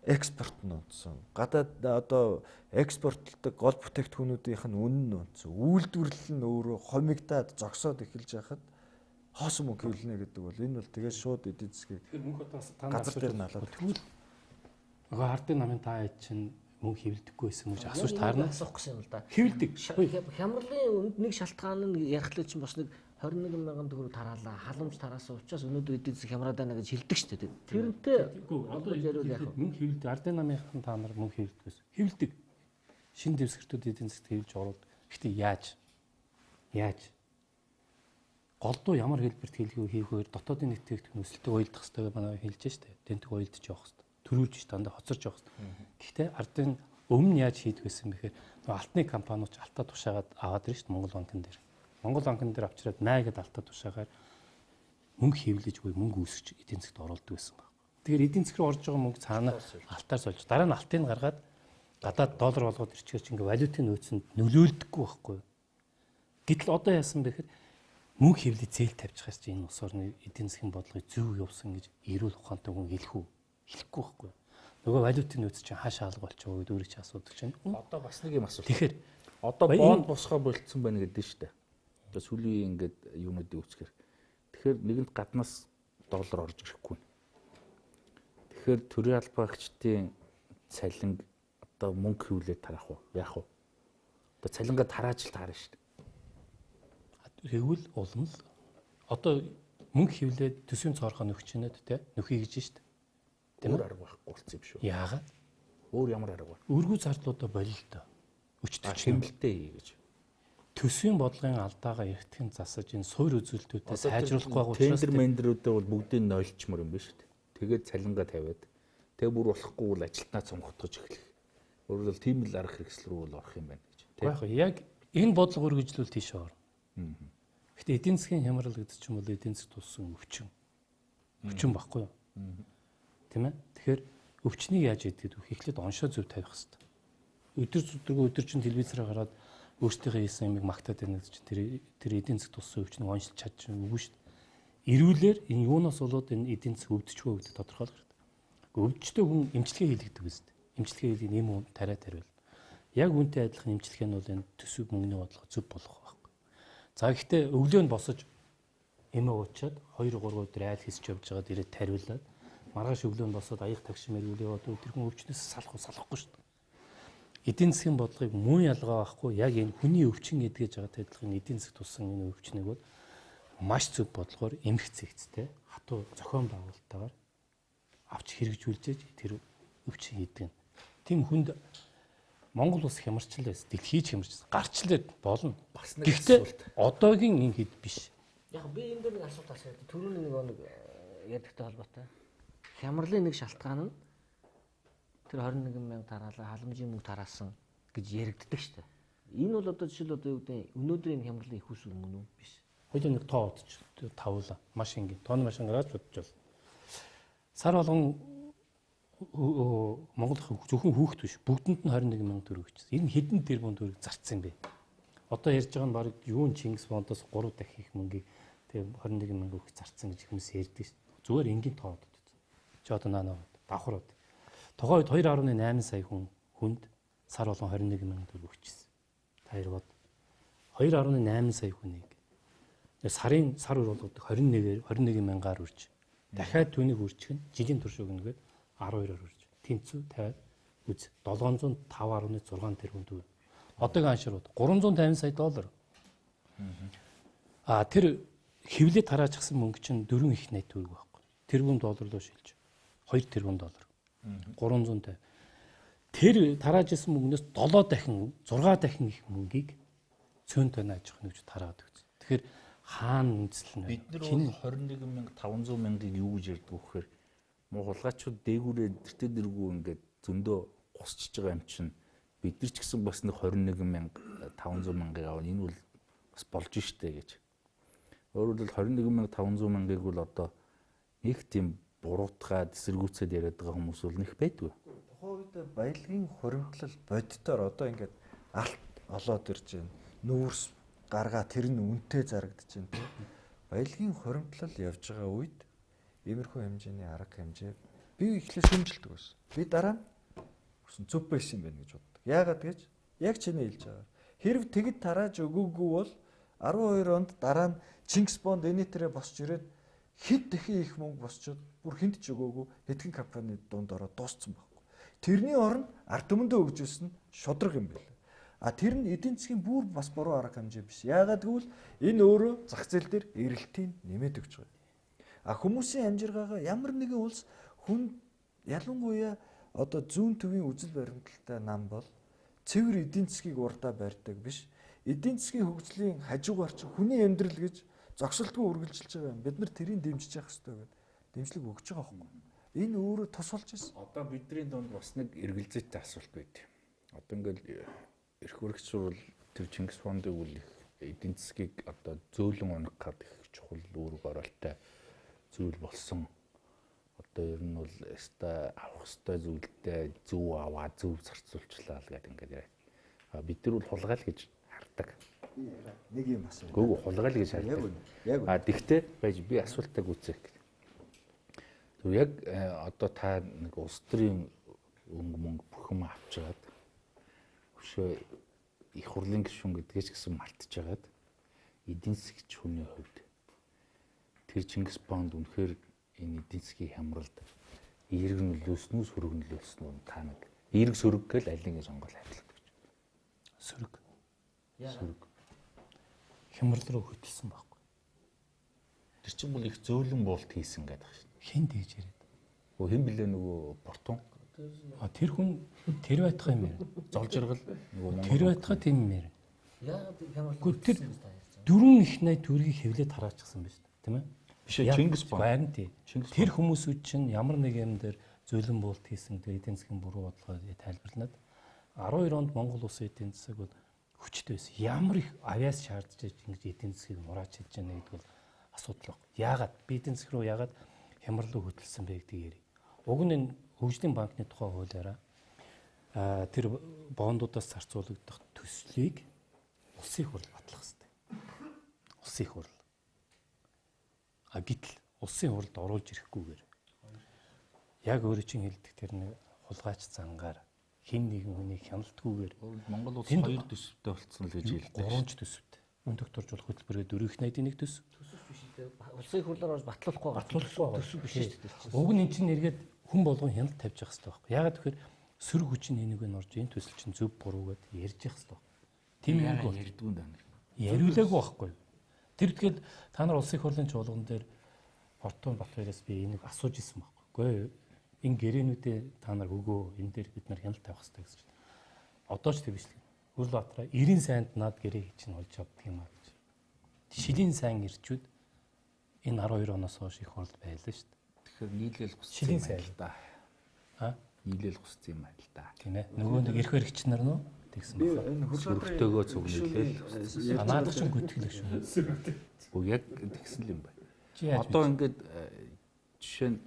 Speaker 6: экспорт нь унтсан. Гадаад одоо экспортлдог гол бүтээгдэхүүнүүдийнх нь үнэ нь унтсан. Үйлдвэрлэл нь өөрөө хомигдаад зогсоод эхэлж байхад хоосон мөнгө хөвлөнө гэдэг бол энэ бол тэгээд шууд эдийн засгийг
Speaker 4: Тэгэхээр мөнгө одоо
Speaker 6: газар дээр нь алаад
Speaker 4: тэгвэл нөгөө хардын намын та хэд чинь мөнгө хөвлөдөггүй байсан гэж асууж таарна.
Speaker 3: Асуух гэсэн юм л да.
Speaker 4: Хөвлөдөг.
Speaker 3: Хямралын үнд нэг шалтгаан нь ярихлаа чинь бас нэг 21 мянган төгрөг тараалаа. Халамж тараасан учраас өнөөдөр эдийн засаг хямраад байна гэж хэлдэг шүү дээ. Тэрнтэй
Speaker 4: одоо мөнгө хөвлөдөг. Ардын намынхан та нар мөнгө хөвлөдөгөөс. Хөвлөдөг. Шинэ дэвсгэртүүд эдийн засагт хөвлөж оруулаад. Гэхдээ яаж? Голдуу ямар хэлбэрт хийхөөр дотоодын нэвтрүүлэгт өсөлтөд уйлдах хэрэгтэй манай хэлж штэ. Тэнтэг уйлдаж явах хэрэгтэй. Төрүүлж дандаа хоцорж явах хэрэгтэй. Гэхдээ ардын өмнө яаж хийдэг байсан бэхээр алтны компаниуч алтаа тушаагаад аваад ирж штэ Монгол банкн дээр. Монгол банкн дээр авчираад найгаад алтаа тушаагаар мөнгө хөвлөж буй мөнгө үүсгэж эдийн засгт оруулдаг байсан баг. Тэгэхээр эдийн засаг руу орж байгаа мөнгө цаана алтаар сольж дараа нь алтыг гаргаад гадаад доллар болгоод ирчихэж ингээ валютын нөөцөнд нөлөөлдөггүй байхгүй. Гэтэл одоо яасан бэхээр мөнгө хөвлөж зээл тавьж байгаа чинь энэ ус орны эдийн засгийн бодлогыг зөв явуулсан гэж эрүүл ухаантай хүн хэлэхгүй байхгүй. Нөгөө валютын нөөц чинь хаашаа алга болчихоо гэдэг өөрийг ч асуудаг чинь.
Speaker 5: Одоо бас нэг юм асуулт.
Speaker 3: Тэгэхээр
Speaker 5: одоо бонд босгоо болцсон байна гэдэг нь шүү дээ. Одоо сүүлийн ингээд юунуудыг үүсгэр. Тэгэхээр нэгэнд гаднаас доллар орж ирэхгүй. Тэгэхээр төрийн албаагчдын цалин одоо мөнгө хөвлөд тарах уу? Яах вэ? Одоо цалингаа тарааж л таарна шүү дээ.
Speaker 4: Тэгвэл улам л одоо мөнгө хөвлөд төсвийн цоорхоо нөхчнөд те нөхий гэж шүү дээ.
Speaker 5: Өөр арга байхгүй болцсон юм шүү.
Speaker 4: Яагаад?
Speaker 5: Өөр ямар арга вэ?
Speaker 4: Өргүү зардлуудаа болил л доо. Өчтөж
Speaker 5: хэмнэлтэй хий гэж.
Speaker 4: Төсвийн бодлогын алдаагаа эртхэн засаж энэ суур үзүүлэлтүүдэд сайжруулахгүй учраас
Speaker 5: тендер мендерүүдээ бол бүгдийг нойлчмор юм байна шүү дээ. Тэгээд цалингаа тавиад тэгээ бүр болохгүй бол ажилтнаа цомготгож эхлэх. Өөрөөр хэлбэл тийм л арга хэрэгсэл рүү бол орох юм байна гэж.
Speaker 4: Яг яг энэ бодлого үргэлжлүүл тийш орно. Гэхдээ эдийн засгийн хямрал гэдэг чинь бол эдийн засгт туссан өвчин. Өвчин баггүй юу? Тийм ээ. Тэгэхээр өвчнийг яаж идгээд вэ? Эхлээд оншоо зөв тавих хэрэгтэй. Өдөр чинь телевизээр гараад өөртөө хийсэн юмыг магтаад байна гэж тэр эдийн засгт туссан өвчнийг оншилж чадчихгүй шүү дээ. Ирүүлэр энэ юунаас болоод энэ эдийн засаг өвдөжгүй гэдэг тодорхойлох хэрэгтэй. Өвдөжтэй хүн эмчилгээ хийлгдэг биз дээ. Эмчилгээ хийлгэх нэм хүн тариа тариул. Яг үүнтэй адилхан эмчилгээ нь бол энэ төсөв мөнгөний бодлого зөв болох байхгүй. За гэхдээ өглөө нь босож эмээ уучаад 2-3 өдөр айл хийсч явж байгаад ирээд тариулаад маргааш өглөө нь босоод аяг тагшин мэргүүлээ яваад тэр хүн өвчнөөс салахгүй шүү дээ. Эдийн засгийн бодлогыг муу ялгаа байхгүй яг энэ хүний өвчин эдгэж байгаатай адилхан эдийн засаг туссан энэ өвчнийг бол маш зөв бодлогоор эмх зэгцтэй хатуу зохион байгуулалтаагаар авч хэрэгжүүлж тэр өвчин эдгэн. Тим хүнд Монгол улс хямарчлал байсан. Дэлхий ч хямарч гарчлаад болно.
Speaker 3: Бас нэг
Speaker 4: асуулт. Одоогийн энэ хэд биш.
Speaker 3: Яг би энэ дээр нэг асуулт асууад түрүүний нэг ядагтай холбоотой. Хямралын нэг шалтгаан нь тэр 21 мянга тараалаа халамжийн мөнгө тараасан гэж яригддаг шүү дээ. Энэ бол одоо жишээл одоо юу гэдэг өнөөдрийн хямралын их ус юм уу биш.
Speaker 4: Хоёул нэг тоо удаж тавлаа. Маш ингийн. Тооны машин гараад бодож бол. Сар болгон Монгол зөвхөн хүүхэд биш. Бүгдэнд нь 21 мянга төгрөг өгчсэн. Энэ хэдэн тэрбум төгрөг зарцсан бэ? Одоо ярьж байгаа нь баг юун Чингис бондоос 3 дахин их мөнгийг тэгээ 21 мянга өгч зарцсан гэж хүмүүс ярьдаг шүү дээ. Зүгээр энгийн тоо удаад. Чи одоо наанаа давхрууд. Тогоо 2.8 сая хүн хүнд сар болгон 21 мянган төгрөг өгчихсэн. Та хоёр бод 2.8 сая хүнийг сар үр болгодог 21 мянгаар үрж дахиад түүнийг үржих нь жилийн турш өгнөгээд 12-оор үрж тэнцүү тавиад үз 705.6 тэрбум төгрөг. Одоогийн аншрууд 350 сая доллар. Тэр хэвлээ тараажсан мөнгө чинь 4 их найт төгрөг байхгүй. Тэрбум доллар руу шилж 2 тэрбум доллар. 350. Тэр тараажсан мөнгнөөс 7 дахин 6 дахин их мөнгийг цөөн тонн аж ахуйн нэгж тараад өгсөн. Тэгэхээр хаана үндэслэн
Speaker 5: бид нар 21,500 мянгаыг юу гэж ярьдаг вэ гэхээр муу хулгайчууд дээгүүрээ тэртээ дэргүү ингээд зөндөө гусчиж байгаа юм чинь бид нар ч гэсэн бас нэг 21,500 мянгаыг авах энэ бол бас болж штэ гэж. Өөрөөр хэлбэл 21,500 мянгаыг бол одоо нэг тийм буруутгаад эсэргүүцээд яриад байгаа хүмүүс бол нэг байдгүй.
Speaker 6: Тухайн үед баялагын хуримтлал боддоор одоо ингээд алт олоод ирж байна. Нүүрс гаргаа тэр нь үнэтэй зарагдаж байна тийм. Баялагын хуримтлал явж байгаа үед иймэрхүү хэмжээний арга хэмжээ би ихлээр шүмжилдэг байсан. Би дараа нь зөв байсан юм байна гэж боддог. Яагаад гэж яг чиний хэлж байгаа. Хэрв тэгэд тарааж өгөөгүй бол 12 онд дараа нь Чингис Бонд энэтэрээ босч ирээд хэд дахин их мөнгө босчод бүр хинт ч өгөөгүй хэдхэн компани дунд ороод дууссан байхгүй. Тэрний оронд ард түмэндээ өгж ирсэн нь шудраг юм байна. Тэр нь эдийн засгийн бүр бас буруу арга хэмжээ биш. Яагаад гэвэл энэ өөрөө зах зээл дээр эрэлтийг нэмээд өгч байгаа. Хүмүүсийн амжиргаагаа ямар нэгэн улс хүн ялангуяа одоо зүүн төвийн үзэл баримталтай нам бол цэвэр эдийн засгийг урдаа барьдаг биш. Эдийн засгийн хөгжлийн хажуугаар ч хүний амьдрал гэж зогсолтгүй үргэлжилж байгаа юм. Бид нар тэрийг дэмжиж явах хэрэгтэй гэдэг дэмжлэг өгч байгаа байхгүй. Энэ өөрөө тус болж ирсэн.
Speaker 5: Одоо бидний дунд бас нэг эргэлзээтэй асуулт байд. Одоо ингээл эрх хөрөгчрөл тэр Чингис Бондыг үл их эдийн засгийг одоо зөөлөн унах гад их чухал үүрэг оролттой зүйл болсон. Одоо ер нь бол өстой авах өстой зүйлдээ зөв аваа зөв зарцуулчлаа л гэдэг ингээд яриа. Бид нар бол хулгайл гэж хардаг.
Speaker 6: Нэг юм асуу.
Speaker 5: Гүг хулгайл гэж хардаг. Тэгтээ байж би асуултаа гүцээх. Тэг яг одоо та нэг улс төрийн мөнгө бүхэн авч жагаад өшөө их хурлын гишүүн гэдгийг ч гэсэн мартаж жагаад эдийн засгч хүний хувьд тэр Чингис Бонд үнэхээр энэ эдийн засгийн хямралд эерэг нөлөөсөн үү сөрөг нөлөөсөн үү та нэг эерэг сөрөг гэл аль нэгэн сонгол хариулдаг гэж.
Speaker 4: Сөрөг. Сөрөг. Хямрал руу хөдөлсөн байхгүй.
Speaker 5: Тэр чинь бол их зөөлөн буулт хийсэн гэдэг байна шүү.
Speaker 4: Хэн тэгж яриад.
Speaker 5: Хэн блэ нөгөө Портун.
Speaker 4: Тэр хүн тэр байтгай юм яа.
Speaker 5: Зол жаргал нөгөө Монгол.
Speaker 4: Тэр байтгай тийм юм яа.
Speaker 3: Яагаад хямрал?
Speaker 4: Тэр 4 их найт төгрөгийг хэвлээ тараачсан байна шүү дээ, тийм ээ?
Speaker 5: Биш Чингис Бонд.
Speaker 4: Харин тий. Тэр хүмүүсүүд чинь ямар нэг юм дээр зөөлөн буулт хийсэн гэдэг эдийн засгийн буруу бодлогоо тайлбарлаад 12 онд Монгол улсын эдийн засаг бол хүчтэй байсан. Ямар их авиас шаардж ингэж эдийн засгийг мурааж хийж байгаа гэдэг бол асуудал баг. Яагаад би эдийн засаг руу яагаад хямрал руу хөдөлсөн бэ гэдгийг ярив. Уг нь энэ хөгжлийн банкны тухай хуулиараа тэр бондуудаас зарцуулагдах төслийг улсын их хурл батлах хэрэгтэй. Улсын их хурл. Гэтэл улсын хурлд оруулж ирэхгүйгээр яг өөрөө чинь хэлдэг тэр нэг хулгайч зангаар хин нэгэн хүнийг хяналтгүйгээр
Speaker 5: Монгол улс 2 төсөвтэй болцсон л гэж хэлдэг.
Speaker 4: 3 төсөвтэй. Мөн докторжуулах хөтөлбөрөө 4 их найдын нэг төсөв.
Speaker 3: Төсөв биш үү? Улсын хурлаар батлуулахгүй төсөв биш үү?
Speaker 4: Уг нь эн чинь эргээд хүн болгон хяналт тавьж явах хэрэгтэй байхгүй. Яагаад тэгэхээр сөрөг хүчин энийг нь орж энэ төсөл чинь зөв буруу гэдээ ярьж явах хэрэгтэй. Тийм юм уу?
Speaker 5: Ярьдгүй даа.
Speaker 4: Яриулаагүй байхгүй. Тэр тэгэхээр та нар улсын хурлын чуулган дээр Портун Батбаяраас би энийг асууж исэн байхгүй. Үгүй энэ гэрээнүүдээ та нар өгөө энэ дээр бид нар хяналт тавих хэрэгтэй гэсэн чинь. Одоо ч тэгвч л. Үрлбаатараа 90 сайнд над гэрээ чинь олж авдаг юм аа гэж. Шилийн сайн ирчүүд энэ 12 оноос хойш их хурл байлаа шүү дээ.
Speaker 5: Тэгэхээр нийлээл гусцсан
Speaker 4: Шилийн
Speaker 5: юм
Speaker 4: сайн
Speaker 5: л да. Нийлээл гусцсан юм л да.
Speaker 4: Тийм ээ. Нөгөө нэг эрх баригч нар нөө тэгсэн байна.
Speaker 6: Энэ
Speaker 5: Сөрөгтэйгөө цугнэлээл.
Speaker 4: Наадах чинь гүтгэл шүү.
Speaker 5: Уу яг тэгсэн л юм байна.
Speaker 4: Чи яаж
Speaker 5: Одоо ингээд жишээ нь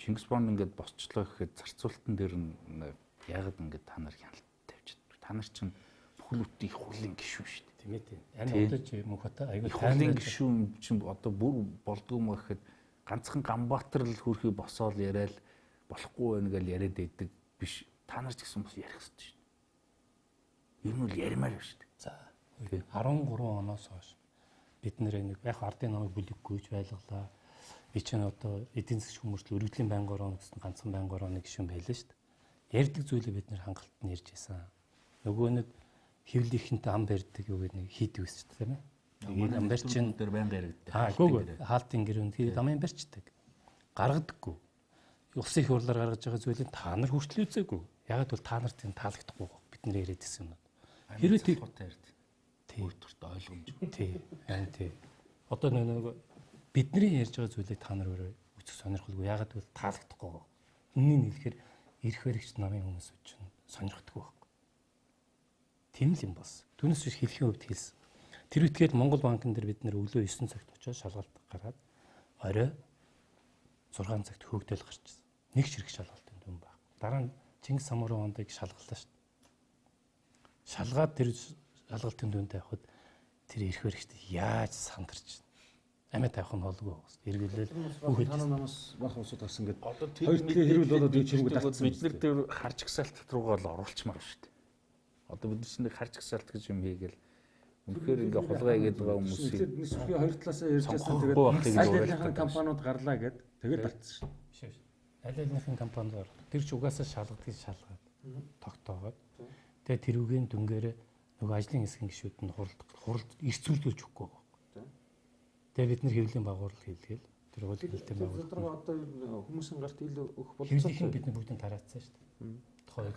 Speaker 5: Чингис Бонд ингээд босчлоо гэхэд зарцуултан дээр нь яагаад ингээд та нар хяналт тавьж чаддаг. Та нар чинь бүхэл бүтэн их хурлын гишүүн шүү дээ.
Speaker 4: тийм ээ тийм. Энэ одоо чи мөнхөтэй аягүй
Speaker 5: Их хурлын гишүүн чинь одоо бүр болдгоо мө гэхэд ганцхан Ганбаатар л хөрхий босоол яриад болохгүй байна гэж яриад байдаг биш. Та нар ч гэсэн бас ярих хэрэгтэй шүү дээ. Ер нь бол ярмаар байна шүү дээ.
Speaker 4: За 13 оноос хойш бид нэр нэг яг ардын намайг бүлэггүйж байлгалаа. Би ч одоо эдийн засгийн хүмүүжил өргөдлийн байнгын орон гэсэн ганцхан байнгын орны гишүүн байлаа шүү дээ. Ярьдаг зүйлээ бид нэр хангалттай нь ярьж байсан. Нөгөө нэг хэвлийнхэнтэй ам барьдаг юу гэдэг нэг хийдэг байсан шүү дээ, тийм ээ. Ам барьчин
Speaker 5: дээр байнга яригддаг.
Speaker 4: Гүг хаалтын гэрүүнд тэгээд амын барьчдаг. Гаргадаггүй. Улсын их хурлаар гаргаж байгаа зүйлийг та нар хүртэл үзээгүй. Ягаад бол та нарт энэ таалагдахгүй бид нэр яриад байсан юм. Хэрвээ тийм
Speaker 5: өөртөө ойлгомж.
Speaker 4: Тий. Харин тий. Одоо нэг бидний ярьж байгаа зүйлийг та нар өөрөө үцэх сонирхолгүй. Ягаад гэвэл таалагдахгүй. Үннийг нь хэлэхээр ирэх баригч намын хүмүүс чинь сонирхдаггүй байхгүй. Тийм л юм бас. Түүнээс биш хэлхийн хувьд хэлсэн. Тэр үтгээд Монгол банкн дээр бид нэр өглөө 9 цагт очиж шалгалт гараад орой 6 цагт хөөгдөл гарчихсан. Нэг ширхэг шалгалтын дүн баг. Дараа нь Чингис Самуурын ондыг шалгаллаа шүү дээ. Шалгаад тэр шалгалтын дүндээ явахад тэр ирэх баригчд яаж сандарч амиа тавих нь болгүй байна. Эргэлэл
Speaker 7: хүүхэд танаа намаас бах усууд гарсан гэдэг. Хоёр төлөө хэрүүл болоод юу ч юмгүй татсан.
Speaker 5: Бид нар тэр харж гсалт руугаа л оруулчмаар шүү дээ. Одоо бид нар харж гсалт гэж юм хийгээл үнэхээр ингээ хулгай хийгээд байгаа хүмүүсийг
Speaker 7: нисвэрхийн хоёр талаасаа ярьж байсан. Тэгээд аль алийнхын компаниуд гарлаа гэд тэгээд алдсан шүү.
Speaker 4: Биш биш. Аль алийнхын компаниуд тэр ч угаасаа шалгадгийг шалгаад тогтоогоод тэгээд тэрүүгийн дүнгээр нөгөө ажлын хэсгийн гишүүд нь хуралд эрцүүлүүлж өгөхгүй байхгүй. Тэгээ бид нар хэвлэлийн байгууллага хийлгээл тэр бол хэвлэлийн байгууллага.
Speaker 7: Одоо хүмүүсийн гарт илүү өгөх
Speaker 4: боловсрол бид нар бүгдийг тараацсан шүү дээ. Тухайн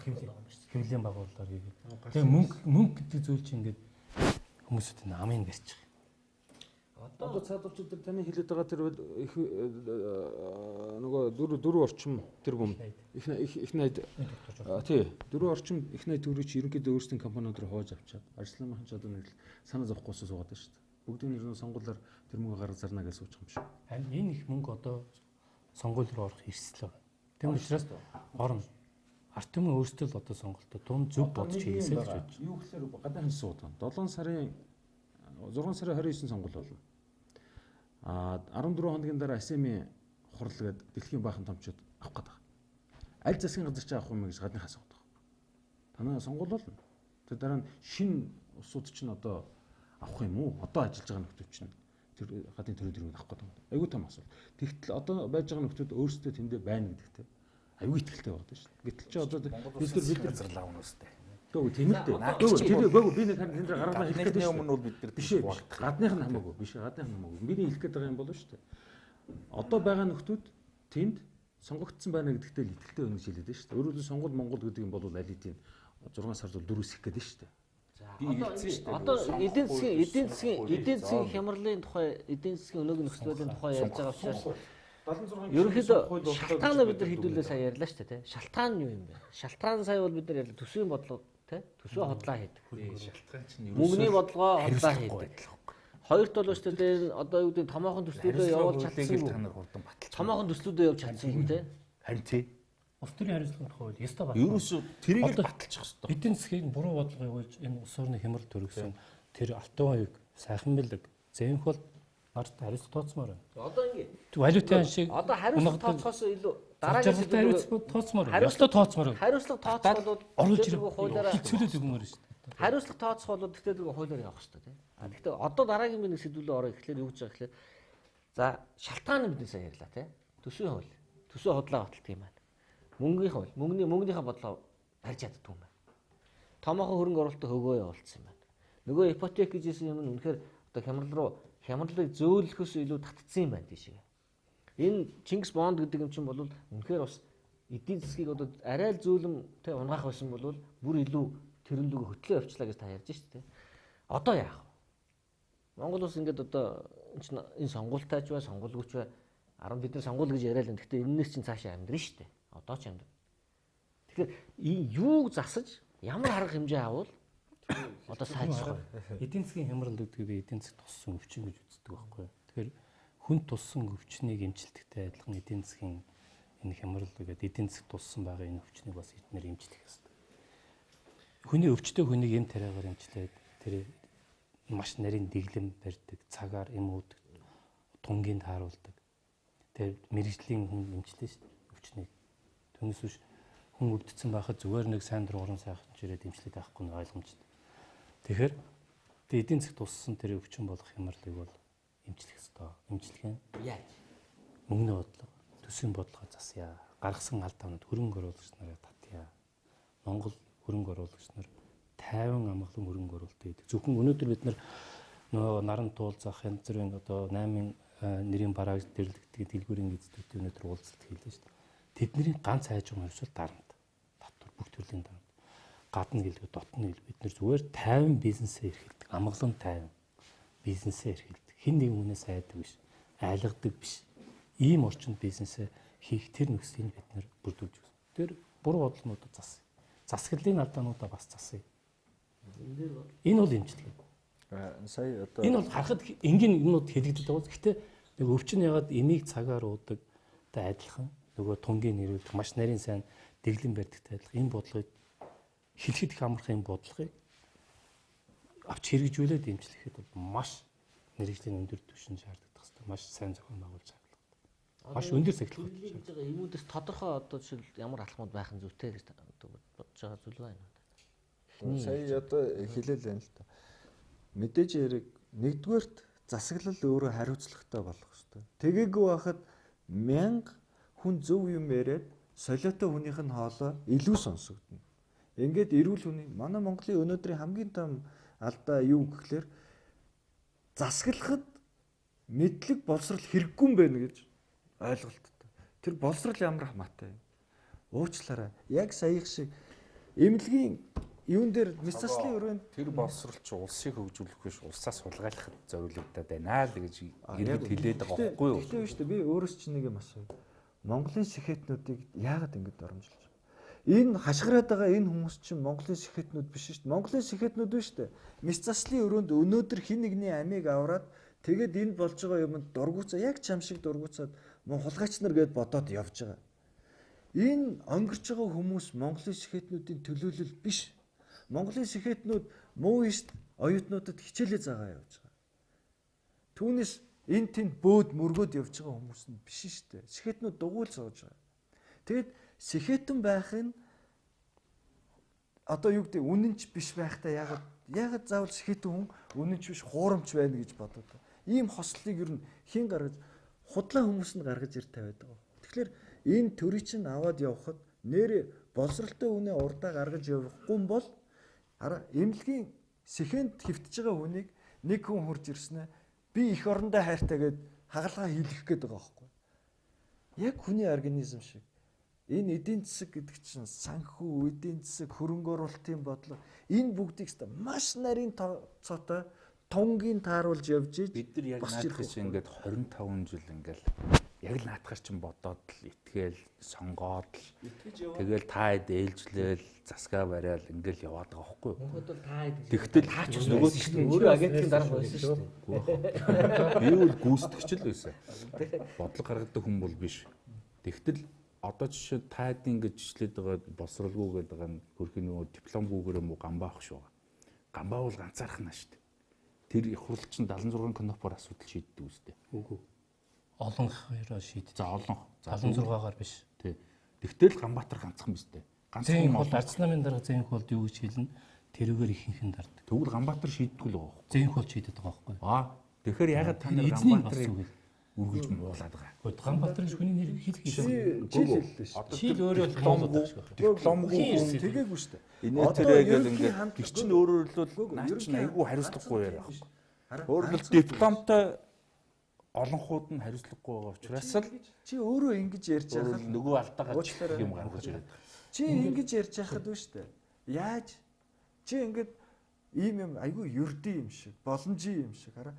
Speaker 4: хэвлэлийн байгууллагаар хийгээд. Тэгээ мөнгө гэдэг зүйл чинь ингээд хүмүүсд намын барьчих.
Speaker 7: Одоо цаадуулч дээр таны хэлээд байгаа тэр их нөгөө дөрөв орчим тэрбум их найд тий дөрөв орчим их найд төрөч ерөнхийдөө өөрсдийн компаниуд руу хоож авчаад арслан махч одоо нэг л санаа зовхгүйс суугаад байна шүү дээ. Бүгдийн нэр сонгуулиар тэр мөнгө гаргаж зарна гэж суучих юм шиг.
Speaker 4: Харин энэ их мөнгө одоо сонгууль руу орох эрсдэл байна. Тийм учраас орно. Арт түмэн өөрсдөө л одоо сонголтоо тун зөв бодож хийгээсэй гэж бодож.
Speaker 7: Юу гэхээр гадаад суудаг. 7 сарын 6 сарын 29 сонгуул болно. 14 хоногийн дараа АСЕМ-ийн хурал гээд дэлхийн баахан томчууд авах гэдэг. Аль засгийн газар ч авах юм гэж гадны асуудаг. Танаа сонгуул болно. Тэр дараа нь шинэ усууд чинь одоо авах юм уу? Одоо ажиллаж байгаа нөхдөд чинь тэр гадны төрийн төрөнд авах гэдэг. Айгүй том асуудал. Тэгтэл одоо байж байгаа нөхдөд өөрсдөө тэндээ байна гэдэгтэй. Айгүй ихтэй байдаг шүү дээ. Гэтэл чи одоо бид
Speaker 5: газар лав нүстэй.
Speaker 7: Гөө тийм л дээ. Гөө би нэг энэ гаргалаа хэлэх гэдэг
Speaker 5: өмнө бол бид нар
Speaker 7: биш гадных нь хамаагүй биш гадных нь хамаагүй. Миний хэлэх гэдэг юм болов шүү дээ. Одоо байгаа нөхдүүд тэнд сонгогдсон байна гэдэгтээ л итгэлтэй байна гэж хэлээд шүү дээ. Өөрөөр хэлбэл сонгол Монгол гэдэг юм бол алитийн 6 сард бол 4 сэх гэдэг шүү дээ.
Speaker 1: Одоо эдийн засгийн хямралын тухай эдийн засгийн өнөөгийн нөхцөлийн тухай ярьж байгаа учраас ерөнхийдөө шалтгаанаа бид нар хэдүүлээ сая ярьлаа шүү дээ. Шалтгаан нь юу юм бэ? Шалтгаан сая бол бид нар ярьлаа төсвийн бодлого төсвөө хотлоо хийдэг.
Speaker 5: Шалтгаан чинь
Speaker 1: мөнгөний бодлогоо хотлоо хийдэг. Хоёрт бол шүү дээ одоо юу гэдэг томоохон төслүүдөө явуулж чадсангүй.
Speaker 5: та нар хурдан баталж.
Speaker 1: Томоохон төслүүдөө явуулж чадсангүй те.
Speaker 5: Харин тий.
Speaker 4: Улс төрийн хариуцлагын тухай бол ёстой байна.
Speaker 5: Ерөөсөө тэрийг л баталчих хэвээр.
Speaker 4: Эдийн засгийн буруу бодлого явуулж энэ улс орны хямрал төрөгсөн тэр алтан хоёрыг сайхан бэлэг зэнх бол нарт хариуцлага тооцмоор байна.
Speaker 1: Одоо ингэ.
Speaker 4: Валютын шиг
Speaker 1: одоо хариуцлага тооцохоос илүү дараагийн
Speaker 4: хариуцлага тооцмоор. Хариуцлага тооцмоор.
Speaker 1: Хариуцлага тооцох бол
Speaker 4: оруулж ирэх хуулиараа хэцүүлээд өгмөр шүү дээ.
Speaker 1: Хариуцлага тооцох бол тэгтээ тэр хуулиар явах хэрэгтэй тийм. Гэхдээ одоо дараагийн нэг сэдвүүл ороо ихлээр юу гэж байгаа гэхээр за шалтгаан нь бидний сайн ярьлаа тийм. Төсвийн хууль. Төсөө худлаа баталдаг юм байна. Мөнгөний хууль. Мөнгөнийхөө бодлого барьж чаддаг юм байна. Томоохон хөрөнгө оруулалтад хөгөө явуулсан юм байна. Нөгөө ипотек гэж хэлсэн юм нь үнэхээр одоо хямралыг зөөлөхөөс илүү татцсан юм байна тийшээ. Энэ Чингис бонд гэдэг юм чинь бол үнэхээр бас эдийн засгийг одоо арай л зөөлөмтэй унгаах байсан бол бүр илүү тэрэн лүг хөтлөө явчлаа гэж та ярьж штэ. Одоо яах вэ? Монгол улс ингээд одоо энэ сонгуультай ч бай, сонгуулгүйч бай, бид нар сонгуул гэж яриа л юм. Гэхдээ энэс чинь цаашаа амьдрын штэ. Одоо ч амьдрын. Тэгэхээр юуг засаж ямар арга хэмжээ авал одоо сайжрах вэ?
Speaker 4: Эдийн засгийн хямрал гэдэг би эдийн засаг туссан өвчин гэж үздэг байхгүй. Тэгэхээр хүн туссан өвчнийг эмчилдэгтэй адилхан эдийн засгийн энэ хямрал гэдэг эдийн засаг туссан байгаа энэ өвчнийг бас эднэр эмчлэх хэрэгтэй. Хүний өвчтөй хүнийг эм тариагаар эмчлээд тэр маш нарийн дэглэм барьдаг, цагаар эм уудаг, тунгийн тааруулдаг. Тэр мэрэгжлийн хүн эмчлээ шүү дээ өвчнийг. Түүнээс биш хүн өвдсөн байхад зүгээр нэг сайн дургууран сайхан жирээд эмчлээд байхгүй нь ойлгомжтой. Тэгэхээр эдийн засаг туссан тэр өвчин болох хямралыг бол эмчлэх ёстой. Эмчилгээ нь
Speaker 1: яаж?
Speaker 4: мөнгөний бодлого, төсвийн бодлого засъя. Гаргасан алдаанууд хөрөнгө оруулагч нарыг татъя. Монгол хөрөнгө оруулагч нар 50 амгалан хөрөнгө оруулалт хийдэг. Зөвхөн өнөөдөр бид нөгөө наран туул зах янз бүрийн одоо 8 нэрийн барааг дэрлэгдэх дэлгүүрийн эзэдүүд өнөөдөр уулзалт хийлээ шүү дээ. Тэдний ганц хайжгаа ерөөсөө дарамт. Татвар бүх төрлийн дарамт. Гадна гэлгүй дотны гэлгүй бид нар зүгээр 50 бизнесээ эрхэлдэг. Амгалан 50 бизнесээ эрхэлдэг. Хин нэг хүнээс айдаг биш. Айлгадаг биш. Ийм орчинд бизнесээ хийх тэр нөхцөлийг бид нар бүрдүүлж байна. Тэр буруу бодлогоодоо засъя. Засаглалын алдаануудаа бас засъя. Энэ бол эмчилгээ.
Speaker 6: Сая одоо
Speaker 4: Энэ бол харахад энгийн юмнууд хэлэгдэж байгаа. Гэхдээ нэг өвчин ягаад эмийг цагаар уудаг та адилхан нөгөө тунгийн нэрүүлэх маш нарийн сайн дэглэм барьдагтай адилхан энэ бодлогыг хэлэхэд их амархан энэ бодлогыг авч хэрэгжүүлээд эмчлэхэд бол маш мэргэжлийн өндөр түвшин шаарддаг хэвээр маш сайн зохион байгуулж байгаа. Маш өндөр сахилгын
Speaker 1: хийж байгаа юмудаас тодорхой одоо жишээл ямар алхмууд байх нь зүйтэй гэж бодож байгаа зүйл байна.
Speaker 6: сая одоо хэлээл байна л та. Мэдээж хэрэг нэгдүгээрт засаглал өөрөө хариуцлагатай болох хэрэгтэй. Тэгээгүй байхад 1000 хүн зөв юм яриад солиотой хүнийх нь хоолой илүү сонсогдно. Ингээд эрүүл хүний манай Монголын өнөөдрийн хамгийн том алдаа юу гэхлээр засаглахад мэдлэг боловсрал хэрэггүй юм байна гэж ойлголттой. Тэр боловсрал ямар хамаатай вэ? Уучлаарай. Яг саяхан шиг эмнэлгийн юун дээр мясцлын өрөөнд
Speaker 5: тэр боловсролч улсыг хөгжүүлэх биш улсаас сулгайлахад зориулагдаад байна л гэж иргэд хэлээд байгаа байхгүй юу?
Speaker 6: Тэгтээ шүү дээ. Би өөрөөс чинь нэг юм асууя. Монголын сэхэтнүүдийг яагаад ингэж оромжилж байгаа? Энэ хашгираад байгаа энэ хүмүүс чинь Монголын сэхэтнүүд биш шүү дээ. Монголын сэхэтнүүд биш шүү дээ. Мясцлын өрөөнд өнөөдөр хин нэгний амийг аваад тэгээд энэ болж байгаа юмд дургуцаа яг чам шиг дургуцаад мөн хулгайч нар гэдээ бодоод явж байгаа. Энэ өнгөрч байгаа хүмүүс Монголын сэхэтнүүдийн төлөөлөл биш. Монголын сэхэтнүүд муу ист оюутнуудад хичээлээ заагаа явж байгаа. Түүнээс энэ тэнд бөөд мөргөөд явж байгаа хүмүүс нь биш шүү дээ. Сэхэтнүүд дугуйл сууж байгаа. Тэгэд сэхэтэн байх нь одоо юу гэдэг үнэнч биш байхдаа ягаад заавал сэхэтэн хүн үнэнч биш хуурамч байна гэж бодоод байгаа. Ийм хослолыг ер нь хэн гаргаж худлаа хүмүүс нь гаргаж ир тавиад байгаа. Тэгэхээр энэ төрийг чинь аваад явхад нэр боловсралтай үнэ урдаа гаргаж явахгүй юм бол эмнэлгийн сэхэнд хөвтөж байгаа хүнийг нэг хүн хурж ирснэ би их орондоо хайртай гэд хагалгаа хийлгэх гээд байгаа байхгүй. Яг хүний организм шиг. Энэ эдийн засаг гэдэг чинь санхүү, эдийн засаг, хөрөнгө оруулалтын бодлого энэ бүгдийг маш нарийн цоотой тунгийн тааруулж явж ийж
Speaker 5: бид нар яг наадах чинь ингээд 25 жил ингээл яг л наадахар чинь бодоод л итгээл сонгоод л тэгэл таад ээлжлээл засгаа барайл ингээл яваад байгаа байхгүй юу?
Speaker 1: Мөнхөд бол таад
Speaker 5: Тэгтэл хаач нөгөө чинь
Speaker 1: өөрөө агентгийн дарга байсан шүү дээ.
Speaker 5: би бол гүйцэтгэгч л байсан. Бодлого гаргадаг хүн бол биш. Тэгтэл одоо жишээ таадын гэж жишлээд байгаа босролгүй гэдэг байгаа нь хөрхийн нөгөө дипломгүйгээр юм уу гамбаах шүү. Гамбаа бол ганцаархнаа шүү дээ. Тэр их хурл чинь 76 кнопор асуудал шийддэг үстэй.
Speaker 4: Үгүй. Олон хоёроо шийд.
Speaker 5: За олон.
Speaker 4: 76-аар биш.
Speaker 5: Тий. Тэгтэл Ганбаатар ганцхан биз дээ.
Speaker 4: Ганцхан бол арц намын дарга зэнх бол юу гэж хэлнэ? Тэрүүгээр ихэнх нь дардаг.
Speaker 5: Тэгвэл Ганбаатар шийддэг л байгаа.
Speaker 4: Зэнх бол шийдэд байгаа байхгүй.
Speaker 5: Тэгэхээр ягаад та нар Ганбаатарыг үргэлж муулаад байгаа?
Speaker 4: Ганбаатарын хүний нэр хэлэх
Speaker 6: жил хэллээ шүү.
Speaker 4: Чил өөрөө
Speaker 5: дипломгүй
Speaker 6: тэгээгүй шүү дээ.
Speaker 5: Инээтэрэгээл ингээд тэр чинь өөрөөр хэлбэл наа чинь айгүй хариуцлагагүй яриа. Өөрөөр хэлбэл дипломтой олонхууд нь хариуцлагагүй байгаа учраас л
Speaker 6: чи өөрөө ингэж ярьж байхад
Speaker 5: нөгөө алдаагаа юм гаргаж ирээд байгаа.
Speaker 6: Чи ингэж ярьж байхад үү шүү дээ. Яаж чи ингэж ийм юм айгүй ердийн юм шиг, боломжийн юм шиг хараа.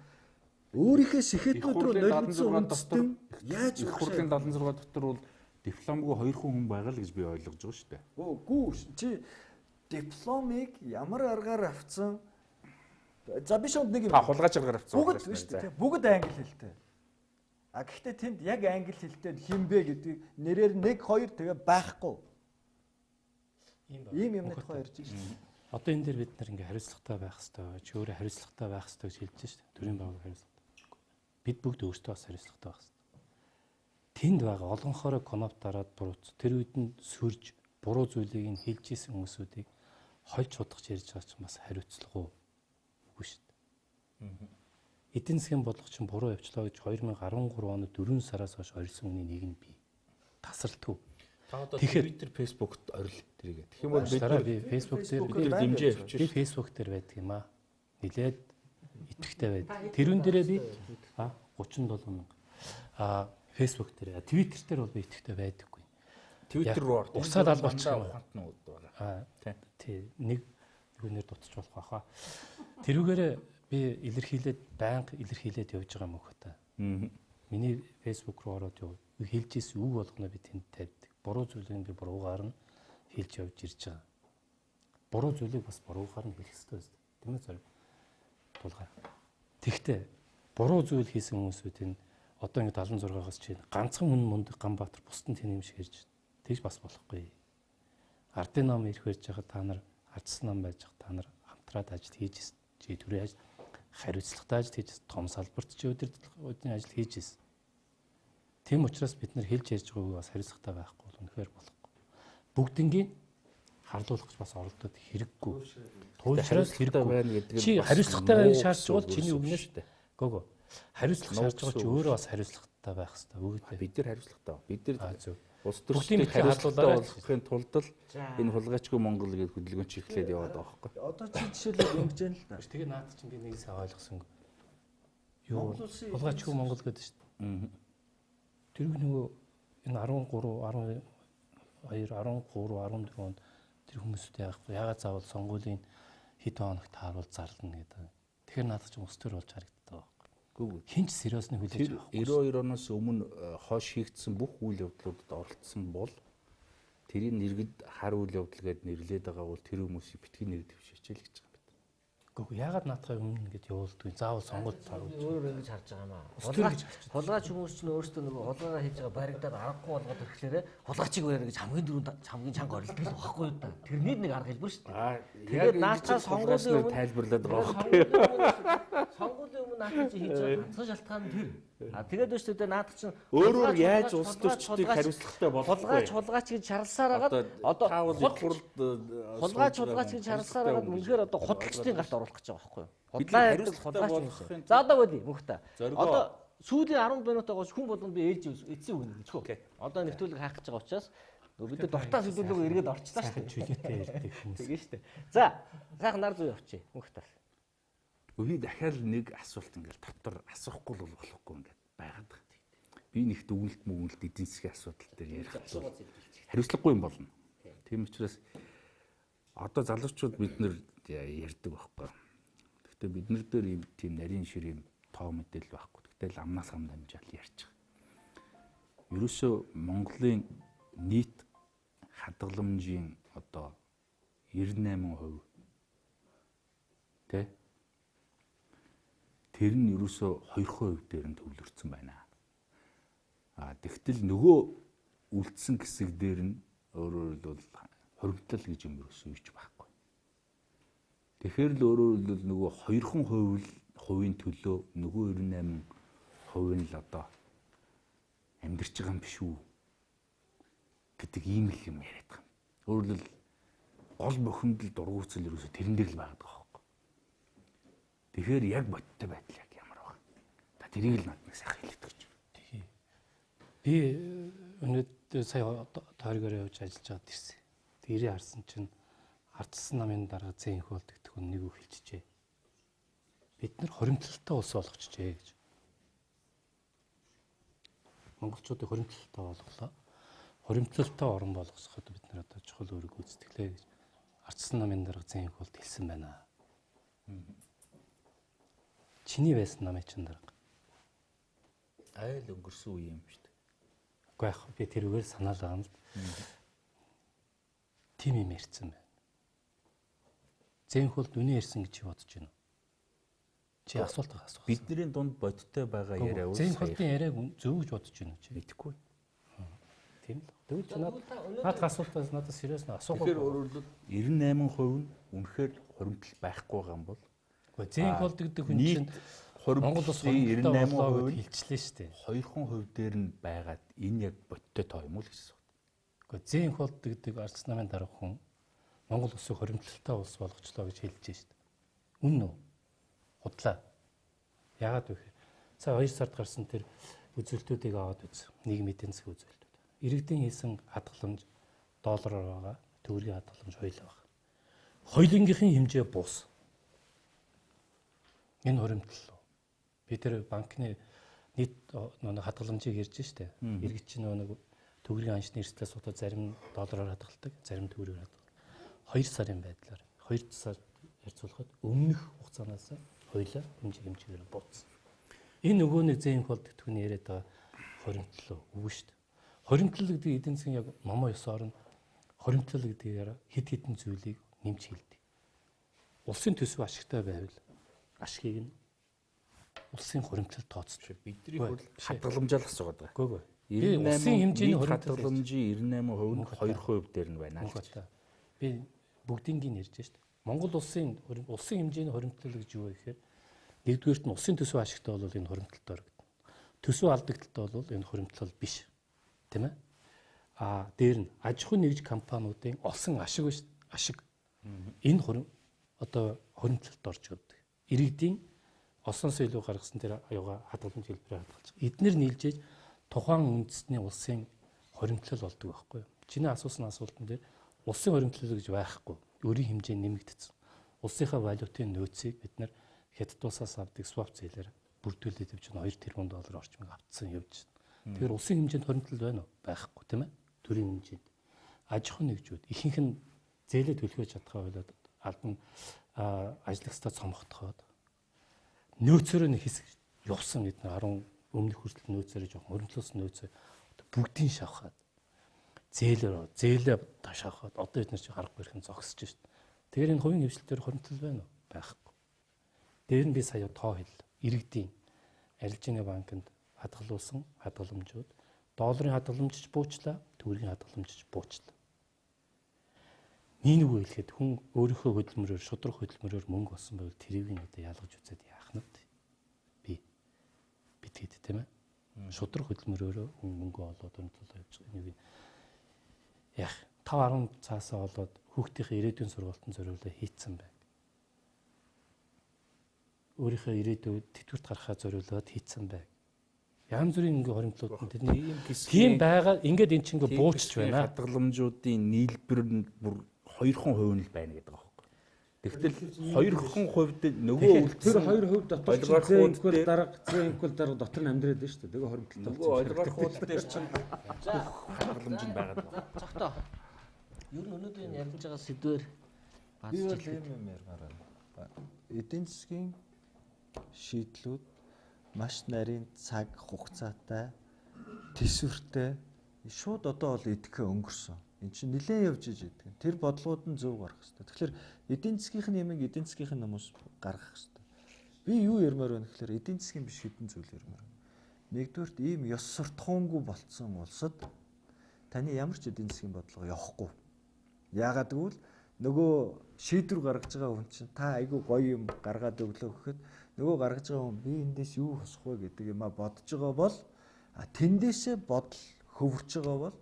Speaker 6: Өөрийнхөө сэхэтнүүд рүү нулимцсан үндэстэн яаж
Speaker 5: их хурлын 76 дотор бол дипломгүй 2 хүн байгаа л гэж би ойлгож байгаа шүү дээ.
Speaker 6: Үгүй чи дипломыг ямар аргаар авцсан? За би шууд нэг юм
Speaker 5: хулгайч аргаар авцсан.
Speaker 6: Бүгд шүү дээ. Бүгд англи хэлтэй. Гэхдээ тэнд яг англи хэлтэй хинбэ гэдэг нэрээр 1 2 тэгээ байхгүй. Ийм юмны тухай ярьж байна.
Speaker 4: Одоо энэ дээр бид нар ингээ хариуцлагатай байх хэрэгтэй. Чи өөрөө хариуцлагатай байх хэрэгтэй гэж хэлж байна шүү дээ. Төрийн байгууллага хариуцлагатай. Бид бүгд өөрсдөө бас хариуцлагатай байх хэрэгтэй. Тэнд байгаа олонхороо коноп дараад бурууц. Тэр үед нь сүрж буруу зүйлийг нь хэлж исэн хүмүүсүүдийг хольж судахж ярьж байгаа чинь бас хариуцлага үгүй шүү дээ. Эдийн засгийн бодлого чинь буруу явчлаа гэж 2013 оны 4 сараас хойш орилсон үний нэг нь бий. Тасралтгүй.
Speaker 5: Та одоо Twitter, Facebook-т орил тэрийг. Тэгэх юм бол
Speaker 4: би Facebook дээр
Speaker 5: дэмжээ авчир.
Speaker 4: Би Facebook дээр байдаг юм аа. Нилээд итгэвтэй байдаг. Тэрүүн дээрээ би 37 мянга. Facebook дээр, Twitter дээр бол би итгэвтэй байдаггүй.
Speaker 5: Twitter руу ордог.
Speaker 4: Усаад албач
Speaker 5: ухаантнууд байгаа.
Speaker 4: Тий, нэг хүнээр дутчих болох баха. Тэрүүгээр би илэрхийлээд байнга илэрхийлээд явж байгаа юм хөөе та. Миний Facebook руу ороод яв. Хэлж ийсэн үг болгоно би тэнд тавьдаг. Буруу зүйлийг би буруугаар нь хэлж явж ирж байгаа. Буруу зүйлийг бас буруугаар нь хэлэх хэрэгтэй байна. Тийм ээ зэрэг тулгаа. Тэгтээ буруу зүйл хийсэн хүмүүсүүдийн одоо ингэ 76-аас чинь ганцхан хүн мундаг Ганбаатар бусдын тэний юм шиг ярьж байна. Тэгж бас болохгүй. Ардын ном ирэх байж байгаа та нар ардсан ном байж байгаа та нар хамтраад ажил хийж чи төрийн ажил хариуцлагатай ажил хийж том салбарт чи өдөртлийн ажил хийж ирсэн. Тийм учраас бид нар хэлж ярьж байгааг бас хариуцлагатай байхгүй бол үнэхээр болохгүй. Бүгднгийн харлуулах бас оролдоод хэрэггүй. Туйлшраас хэрэггүй байна гэдэг нь чи хариуцлагатай байхыг шаардж бол чиний үгнээс гоо. Хариуцлага шаардж байгаа чи өөрөө бас хариуцлагатай байх хэрэгтэй. Бүгд бид нар хариуцлагатай. Бид нар улс төрчдийн хариуцлагатай болохын тулд л энэ хулгайчгүй Монгол гэдэг хөдөлгөөн чи эхлээд яваад байгаа байхгүй.
Speaker 6: Одоо чи жишээлбэл ингэж яана л да.
Speaker 4: Тэгээ наад чинь би нэг сайн ойлгосон. Юу хулгайчгүй Монгол гэдэг шүү дээ. Тэр нөгөө энэ 13, 14 онд тэр хүмүүстэй яахгүй. Ягаад заавал сонгуулийн хэд хоног тааруул зарлана гэдэг. Тэгэхээр надад ч ус төр болж харагддаг байхгүй. Хинч сериосны хүлээж авахгүй.
Speaker 5: 92 оноос өмнө хойш хийгдсэн бүх үйл явдлуудад оролцсон бол тэрийг нэргэд хар үйл явдал гэд нэрлээд байгаа бол тэр хүмүүсийг битгий нэр дэвшээч л гэж байгаа юм.
Speaker 4: Гэхдээ ягаад наадхаа өмнө ингэж явуулдгүй заавал сонгуульд тааруул.
Speaker 1: Өөр ингэж харж байгаа юм аа. Хулгайч хүмүүс чинь өөрсдөө нөгөө хулгайгаа хийж байгаа баригдаад аргагүй болгоод ирэхлээрээ хулгайчийг барьна гэж хамгийн дөрөнд хамгийн чанга орилдог л байхгүй юу та. Тэрний нэг арга хэлбэр шүү дээ. Тэгээд наадхаа сонгуулийн өмнө
Speaker 5: тайлбарлаад байгаа байхгүй юу?
Speaker 1: Сонгуулийн өмнө наадхаа чи хийж байгаа ганцхан шалтгаан нь тэр. Тэгээд өстө дээ наадах чинь
Speaker 5: өөрөөр яаж улс төрчдийг хариуцлагатай болгох вэ?
Speaker 1: Хулгайч гэж шарлсаар хагаад одоо хулгайч гэж шарлсаар хагаад үнэхээр одоо худалчдын гарт оруулах гэж байгаа байхгүй юу? Худлаа ярьдаг хулгайч юм. За одоо үгүй мөхтэ. Одоо сүүлийн 10 минутаагаас хүн болгонд би ээлж эцсийн үг нэгэцгүй. Одоо нэвтрүүлэг хаах гэж байгаа учраас бид нар дуртай сэдвүүг эргээд орчлаа шүү дээ.
Speaker 4: Чөлөөтэй ярьдаг хүмүүс.
Speaker 1: Тэгээ шүү дээ. За сайхан нар зүй явчих. Мөхтэ.
Speaker 5: Өвий дахиад нэг асуулт ингээл дотор асуухгүй л болохгүй ингээд байгаад байгаа. Би нэг дүгнэлт мөгнэлт эдийн засгийн асуудал дээр ярих хариуцлагагүй юм болно. Тийм учраас одоо залуучууд бид нар ярьдаг байхгүй. Гэхдээ бид нар дээр ийм тийм нарийн шир юм тоо мэдээлэл байхгүй. Гэтэл амнаас ам дамжаал ярьж байгаа. Ерөөсөө Монголын нийт хадгаламжийн одоо 98% тэ тэр нь ерөөсөө 2% дээр нь төвлөрсөн байна. Тэгтэл нөгөө үлдсэн хэсэг дээр нь өөрөөр хэлбэл хоригдлол гэж юм ерөөсөө юуч байхгүй. Тэгэхээр л өөрөөр хэлбэл нөгөө 2% төлөө нөгөө 98% нь л одоо амьдарч байгаа юм биш үү гэдэг ийм л юм яриад байгаа. Өөрөөр хэлбэл гол бохимдол дургуутсал ерөөсөө тэрэн дээр л байгаад байгаа. Тэгэхээр яг бодтой байдал яг ямар байна. Та тэрийг л надад сайхан хэлээд өгч.
Speaker 4: Тий. Би өнөөдөр сая тойргоор явж ажиллаж байгаад ирсэн. Тэрийг харсан чинь ардсан намын дараа зэн их болдог нэг үг хэлчихжээ. Бид нар хоримтлалтай улс болгочихжээ гэж. Монголчуудыг хоримтлалтай болголоо. Хоримтлалтай орн болгосоход бид нар одоо чухал үүрэг гүйцэтгэлээ гэж ардсан намын дараа зэн их болд хэлсэн байна. Чиний байсан намын чин дарга.
Speaker 5: Айл өнгөрсөн үе юм шүү дээ.
Speaker 4: Үгүй яах би тэрүүгээр санаал байгаа юм л. Тим юм ярьсан байна. Зэнх бол дүний ярьсан гэж бодож байна. Чи асуулт асуух.
Speaker 5: Бидний дунд бодтой байгаа яриа үгүй.
Speaker 4: Зэнх болтын яриаг зөв гэж бодож байна чи.
Speaker 5: Мэдэхгүй.
Speaker 4: Тийм л. Тэгвэл чи надад асуултаас надад сериус нь асуух.
Speaker 5: Тэгэхээр өөрөөр 98% нь үнэхээр хоримтлал байхгүй байгаа юм бол
Speaker 4: зэнх болд гэдэг хүн чинь
Speaker 5: Монгол улс 98%
Speaker 4: хэлчлээ шүү дээ.
Speaker 5: 2% дээр нь байгаад энэ яг бодтой тоо юм уу л гэсэн.
Speaker 4: Гэхдээ зээн хол гэдэг Ардс намын дарга хүн Монгол улсыг хоримтлалтай улс болгочлоо гэж хэлж байна шүү дээ. Үнэн үү? Худлаа. Яагаад вэ? Сая 2 сард гарсан тэр үзүүлэлтүүдийг аваад үз. Нийгмийн эдийн засгийн үзүүлэлтүүд. Иргэдийн хийсэн хадгаламж доллараар байгаа. Төгрөгийн хадгаламж хоёулаа байна. Хоёулынгийнхын хэмжээ бус. Энэ хуримтлал. Би тэр банкны нийт хадгаламжийг ярьж штэ. Иргэд чинь нэг төгрөгийн анчны эрсдлээс суудаа зарим доллараар хадгалдаг, зарим төгрөгөөр хадгалдаг. 2 сарын байдлаар 2 сар харьцуулахад өмнөх хугацаанаас хоёулаа хэмжээгээр бууцсан. Энэ нөгөө нэг зээн хол тэтгэвний яриад байгаа хоримтлал үгүй шүү дээ. Хоримтлал гэдэг эдийн засгийн яг момоо ёсоор нь хоримтлал гэдгээр хэд хэдэн зүйлийг нэмж хэлдэг. Улсын төсөв ашигтай байвал ашгийг нь улсын хоримтлал тооцож
Speaker 5: бидний хадгаламжаар асуугаад байгаа.
Speaker 4: Үгүй ээ. Улсын хэмжээний
Speaker 5: хадгаламжийн 98% нь 2% дээр нь байна л.
Speaker 4: Би бүгдийг нь ярьж шүү дээ. Монгол улсын хэмжээний хоримтлал гэж юу вэ гэхээр нэгдүгээрт нь улсын төсөв ашигтай бол энэ хоримтлалд орогдно. Төсөв алдагдaltaй бол энэ хоримтлал биш. Тийм ээ? Дээр нь аж ахуйн нэгж компаниудын олсон ашиг биш ашиг. Энэ хоримтлалд орж ирдэг. Иргэдийн олсон соёлыг гаргасан тэр аюугаа хадгаламж хэлбэрээр хадгалж. Эднэр нийлжээж тухайн үндэсний улсын хоримтлал болдог байхгүй юу? Чиний асуусан асуултан дээр улсын хоримтлал гэж байхгүй. Өөрийн хэмжээнд нэмэгдсэн. Улсынхаа валютын нөөцийг бид нар хятадусаас авдаг swap зээлээр бүрдүүлээд явж $2 тэрбум орчмыг авцсан явж байна. Тэгэхээр улсын хэмжээнд хоримтлал байна уу? Байхгүй тийм ээ. Төрийн хэмжээнд. Аж ахуйн нэгжүүд ихэнх нь зээлээ төлөхөж чадхаа болоод албан ажлагчдаа цомготхоод нөөцөөрөө нэг хэсэг явсан гэдэг нь 10 өмнөх хүртэл нөөцөөрөө жоохон хоримтлуулсан нөөцөө бүгдийг шавхаад зээлээ ташаахад одоо бид нар чи харахгүй ирхэн зогсож шít. Тэгэхээр энэ хувийн хвшлтээр хоримтлал байна уу? Байхгүй. Дээр нь би сая тоо хэллээ. Иргэдийн арилжааны банкнд хадгалуулсан хадгаламжууд долларын хадгаламжч буучлаа, төгрөгийн хадгаламжч буучлаа. Нэг үгээр хэлэхэд хүн өөрийнхөө хөдөлмөрөөр шудраг хөдөлмөрөөр мөнгө олсон байвал тэрийг нь одоо ялгаж үзээд яах нь бэ? Битгэд тийм ээ. Шудраг хөдөлмөрөөр хүн мөнгө олоод өндлөө явж байгаа нэг яг 5-10 цаасаа болоод хүүхдийнхээ ирээдүйн сургалтын зориулаа хийцэн байна. Өөрийнхөө ирээдүйд тэтгэврт гаргахаа зориулаад хийцэн байна. Янз бүрийн ингээ хоримтлууд нь тэрний тийм байгаа ингээд эн чинь ингээ буучж байна.
Speaker 5: Хадгаламжуудын нийлбэр нь бүр 2% л байна гэдэг аахгүй. Тэгтэл 2% нөгөө
Speaker 7: тэр 2% дотор зээнхүүл дарга дотор нь амьдраад байна шүү дээ. Тэгээ хоримтлалтай
Speaker 5: болсон. Олигархууд дээр чинь хадгаламж нь байгаад байна.
Speaker 1: Цогтоо. Ер нь өнөөдөр энэ ярилж байгаа сэдвэр
Speaker 6: би бол юм ярмаар байна. Эдийн засгийн шийдлүүд маш нарийн цаг хугацаатай төсвөртэй шууд одоо бол идэхээ өнгөрсөн. Энд чинь нэлээд явж иж идэг. Тэр бодлогууд нь зөв гарах хэрэгтэй. Тэгэхээр эдийн засгийнх нь ямиг эдийн засгийнх нь хүмүүс гаргах хэрэгтэй. Би юу ярмаар байна гэхээр эдийн засгийн биш хэдэн зүйл ярмаар байна. Нэгдүгürt ийм ёс суртахуунгүй болцсон улсад таны ямар ч эдийн засгийн бодлого явахгүй. Яагаад гэвэл нөгөө шийдвэр гаргаж байгаа хүн чинь та айгүй гоё юм гаргаад өглөө гэхэд нөгөө гаргаж байгаа хүн би эндээс юу хосох вэ гэдэг юм бодож байгаа бол тэндээсээ бодол хөвөрч байгаа бол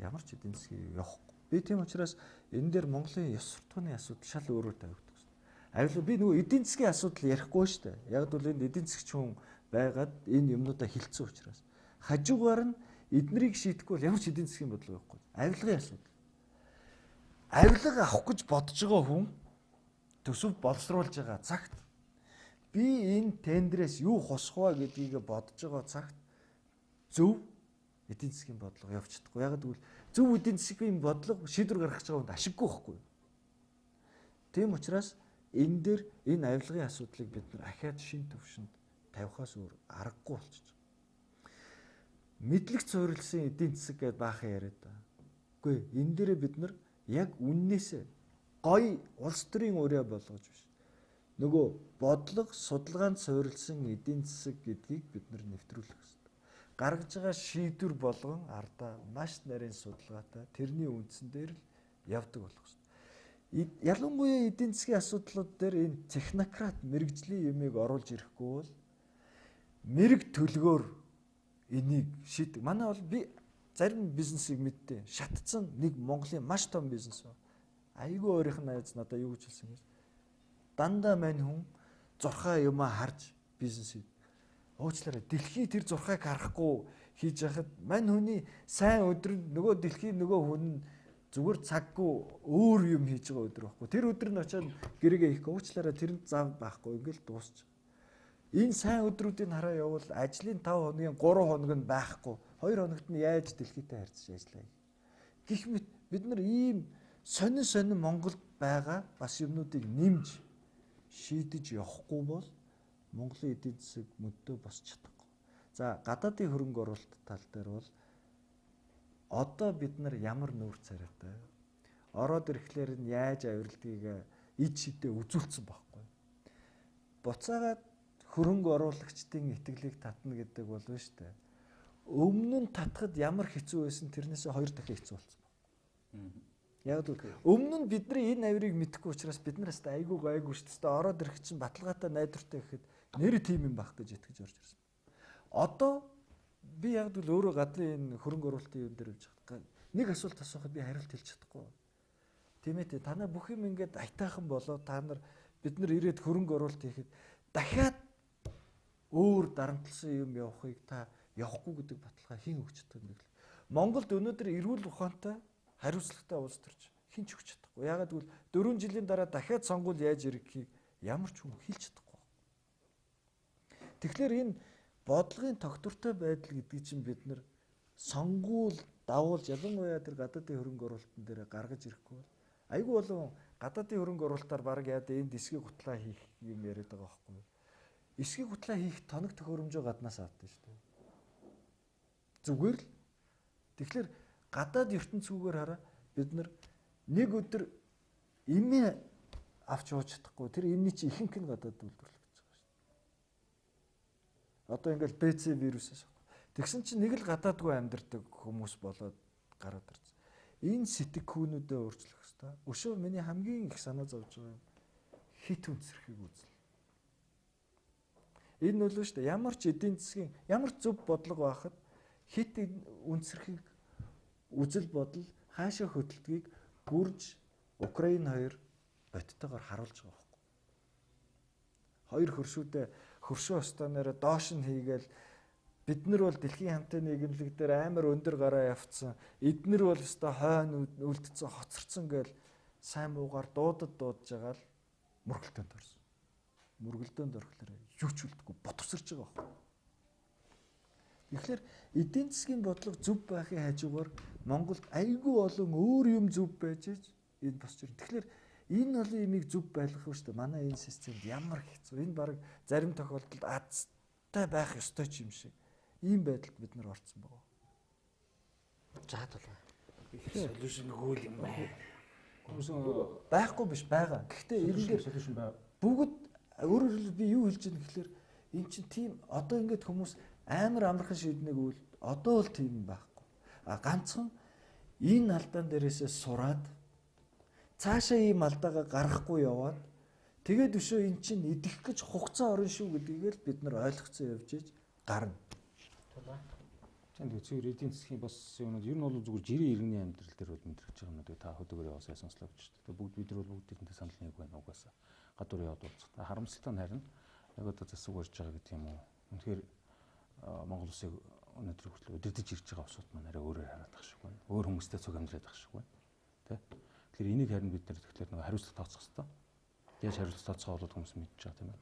Speaker 6: ямар ч эдийн засгийн явахгүй. Би тийм учраас энэ дээр Монголын ёс суртахууны асуудал шал өөрөөр тавигддаг шүү дээ. Авил би нөгөө эдийн засгийн асуудал ярихгүй шүү дээ. Яг л энд эдийн засгч хүн байгаад энэ юмнуудаа хилцсэн учраас хажуугаар нь эднэрийг шийдэхгүй бол ямар ч эдийн засгийн бодлого явахгүй. Авилгын асуудал. Авилга авах гэж бодож байгаа хүн төсөв боловсруулж байгаа цагт би энэ тендерээс юу хосох вэ гэдгийг бодож байгаа цагт зөв эдийн засгийн бодлого явж чадахгүй. Яг гэвэл зөв эдийн засгийн бодлого шийдвэр гаргах гэж байгаа хүнд ашиггүй байхгүй. Тийм учраас энэ дээр энэ авилгын асуудлыг бид нар ахаад шин төвшөнд тавихаас өөр аргагүй болчихж байгаа. Мэдлэг цорилсан эдийн засаг гэдээ баахан яриад байгаа. Үгүй энэ дээрээ бид нар яг үннээсээ гоё улс төрийн ураа болгож биш. Нөгөө бодлого судалгаанд суурилсан эдийн засаг гэдгийг бид нар нэвтрүүлэх хэрэгтэй. Гаргаж байгаа шийдвэр болгон ардаа маш нарийн судалгаатай тэрний үндсэн дээр л явдаг болох хэрэгтэй. Ялангуяа эдийн засгийн асуудлууд дээр энэ технократ мэрэгжлийн юмыг оруулж ирэхгүй бол мэрэг төлгөөр энийг шийдэг. Манай бол би зарим бизнесийг мэдтээ. Шатцсан нэг Монголын маш том бизнес ба. Айгүй өөрийнх нь найз надаа юу гэж хэлсэн гэж. Дандаа мань хүн зурхаа юмаа харж бизнес хий. Уучлаарай. Дэлхий тэр зурхааг харахгүй хийж яхад мань хүний сайн өдөр нөгөө дэлхийн нөгөө хүн зүгээр цаггүй өөр юм хийж байгаа өдөр байхгүй. Тэр өдөр нь очиад гэрээгээ хийхгүй уучлаарай тэр зав байхгүй ингээл дуусч. Энэ сайн өдрүүдийг хараа явбал ажлын 5 хоногийн 3 хоног нь байхгүй. 2 хоногт нь яаж дэлхийтэй харьцаж ажиллая. Гэх мэт бид нар ийм сонин Монголд байгаа бас юмнуудыг нэмж шийдэж явахгүй бол Монголын эдийн засаг мөдөө босч чадахгүй. За гадаадын хөрөнгө оруулалт тал дээр бол одоо бид нар ямар нүүр царайтай ороод ирэхлээр нь яаж авиралдгийг ид шидээ үзүүлсэн байхгүй. Буцаагаад хөрөнгө оруулагчдын итгэлийг татна гэдэг бол нь шүү дээ. Өмнө нь татхад ямар хэцүү байсан тэрнээсээ 2 дахин хэцүү болсон байна. Яг л өмнө нь бидний энэ авирыг мэдэхгүй учраас бид нараас айгүй шүү дээ. Ороод ирэх чинь баталгаатай найдвартай гэхэд нэр тийм юм байх гэж итгэж орж ирсэн. Одоо би яг л өөрөө гадлын энэ хөрөнгө оруулалтын юм дээр явж байгаа. Нэг асуулт асуухад би хариулт хэлж чадахгүй. Тийм ээ танаа бүх юм ингээд айтаахан болоо та нар бид нар ирээд хөрөнгө оруулалт хийхэд дахиад өөр дарамтлсан юм явахыг та явахгүй гэдэг баталгаа хэн өгч чаддаг юм бэ? Монголд өнөөдөр эрүүл ухаантай хариуцлагатай улс төрж хэн ч өгч чадахгүй. Ягаад гэвэл 4 жилийн дараа дахиад сонгуул яаж ирэхийг ямар ч хүн хэлж чадахгүй. Тэгэхээр энэ бодлогын тогтвортой байдал гэдэг чинь бид нар сонгуул давуулж ялангуяа тэр гадаадын хөрөнгө оруулалтын дээр гаргаж ирэхгүй бол айгүй болон гадаадын хөрөнгө оруулалтаар баг яа дэ энд эсгийг хутлаа хийх юм яриад байгаа байхгүй юу? Эсгийг хутлаа хийх тоног төхөөрөмжөө гаднаас авдаг шүү дээ. Зүгээр л тэгэхээр гадаад ертөнцгүйгээр хараа бид нар нэг өдөр имээ авч ууж чадахгүй тэр имний чи ихэнх нь гадаад үйлдвэрлэж байгаа шүү дээ. Одоо ингээл БЦ вирусээс тэгсэн чинь нэг л гадаадгүй амьдардаг хүмүүс болоод гараад ирсэн. Энэ сэтгэхүүнүүдэд өөрчлөх хэрэгтэй. Өшөө миний хамгийн их санаа зовж байгаа юм хит үнсэрхийг үзэл. Энэ нь л шүү дээ. Ямар ч эдийн засгийн ямар зөв бодлого байхад хит үнсэрхийг үзэл бодол хаашаа хөдөлдгийг гүрж Украин хоёр боттойгоор харуулж байгаа байхгүй. Хоёр хөршүүдээ хөршөө останаараа доош нь хийгээл бид нар бол дэлхийн хамтын нийгэмлэг дээр амар өндөр гараа явцсан. Эднэр бол өстой хойно үлдсэн хоцорсон гээл сайн муугаар дуудаж байгаа л мөргөлтөнд орсон. Мөргөлтөнд орохлоор юу ч үлдэхгүй ботгосорж байгаа байхгүй. Тэгэхээр эдийн засгийн бодлого зөв байхын хажуугаар Монголд айгүй олон өөр юм зөв байж энэ босч ирнэ. Тэгэхээр энэ олон юмыг зөв байлгах шүү дээ. Манай энэ системд ямар хэцүү. Энэ баг зарим тохиолдолд азтай байх ёстой ч юм шиг. Ийм байдалд бид нар орцсон байгаа.
Speaker 3: Жаад болоо.
Speaker 7: Солиушн хөл юм байна.
Speaker 6: Байхгүй биш байгаа. Гэхдээ эргээр
Speaker 7: солиушн байна.
Speaker 6: бүгд өөрөөр хэлбэл би юу хэлж байгаа юм гэхээр эн чинь тийм одоо ингээд хүмүүс амар амархан шийднэг үл одоо л тийм байхгүй. А ганцхан энэ алдаан дээрээсээ сураад цаашаа ийм алдаагаа гаргахгүй яваад тэгээд өшөө эн чинь идэх гэж хугацаа орно шүү гэдгийг л бид нар ойлгоцсон явж ийж гарна.
Speaker 7: Тэнд үзээр эдийн засгийн бас юмнууд ер нь бол зүгээр жирийн иргэний амьдрал дээр бол мэдрэгч байгаа юмнууд та хөдөөгөр яваасаа сонслоо гэж шүү дээ. Бүгд бид нар бол бүгдийнх санал нэг байна угаасаа. Гадуур яваад уулзах. Харамсалтай нь харин яг одоо засаг барьж байгаа гэдэг юм уу. Үнэхээр Монгол улсыг өнөөдөр хүртэл удирдах ирж байгаа усуд маань арай өөрөөр хараад ах шиг байна. Өөр хүмүүстэй цуг амьдраад ах шиг байна. Тэ? Тэгэхээр энийг харин бид нар тэгэхээр нэг хариуцлага тооцох хэрэгтэй. Яаж хариуцлага тооцохоо бол хүмүүс мэдж байгаа тийм ээ.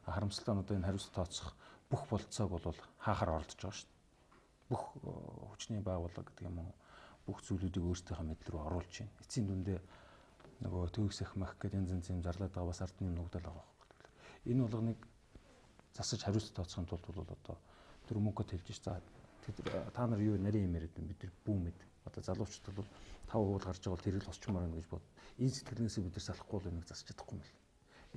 Speaker 7: Харамсалтай нь одоо энэ хариуцлага тооцох бүх болцоог бол хаахаар оролдож байгаа шүү дээ. Бүх хүчний байгууллага гэдэг юм уу бүх зүйлүүдийг өөрсдийнхөө мэдл рүү оруулж байна. Эцсийн дүндээ нөгөө төгс ахмах гэдэг янз янзын зарлаад байгаа бас ард нь нугдал байгаа байхгүй. Энэ болгоныг засаж хариуцлага тооцохын тулд бол одоо тэр мөнгөд хэлж за та нар юу нарийн юм яриад бид нар бүүмэд одоо залуучууд бол 5% гарч байгаа бол тэр л осчмоор байна гэж бод. Энэ сэтгэлнээсээ бид нар салахгүй л энийг засаж чадахгүй юм л.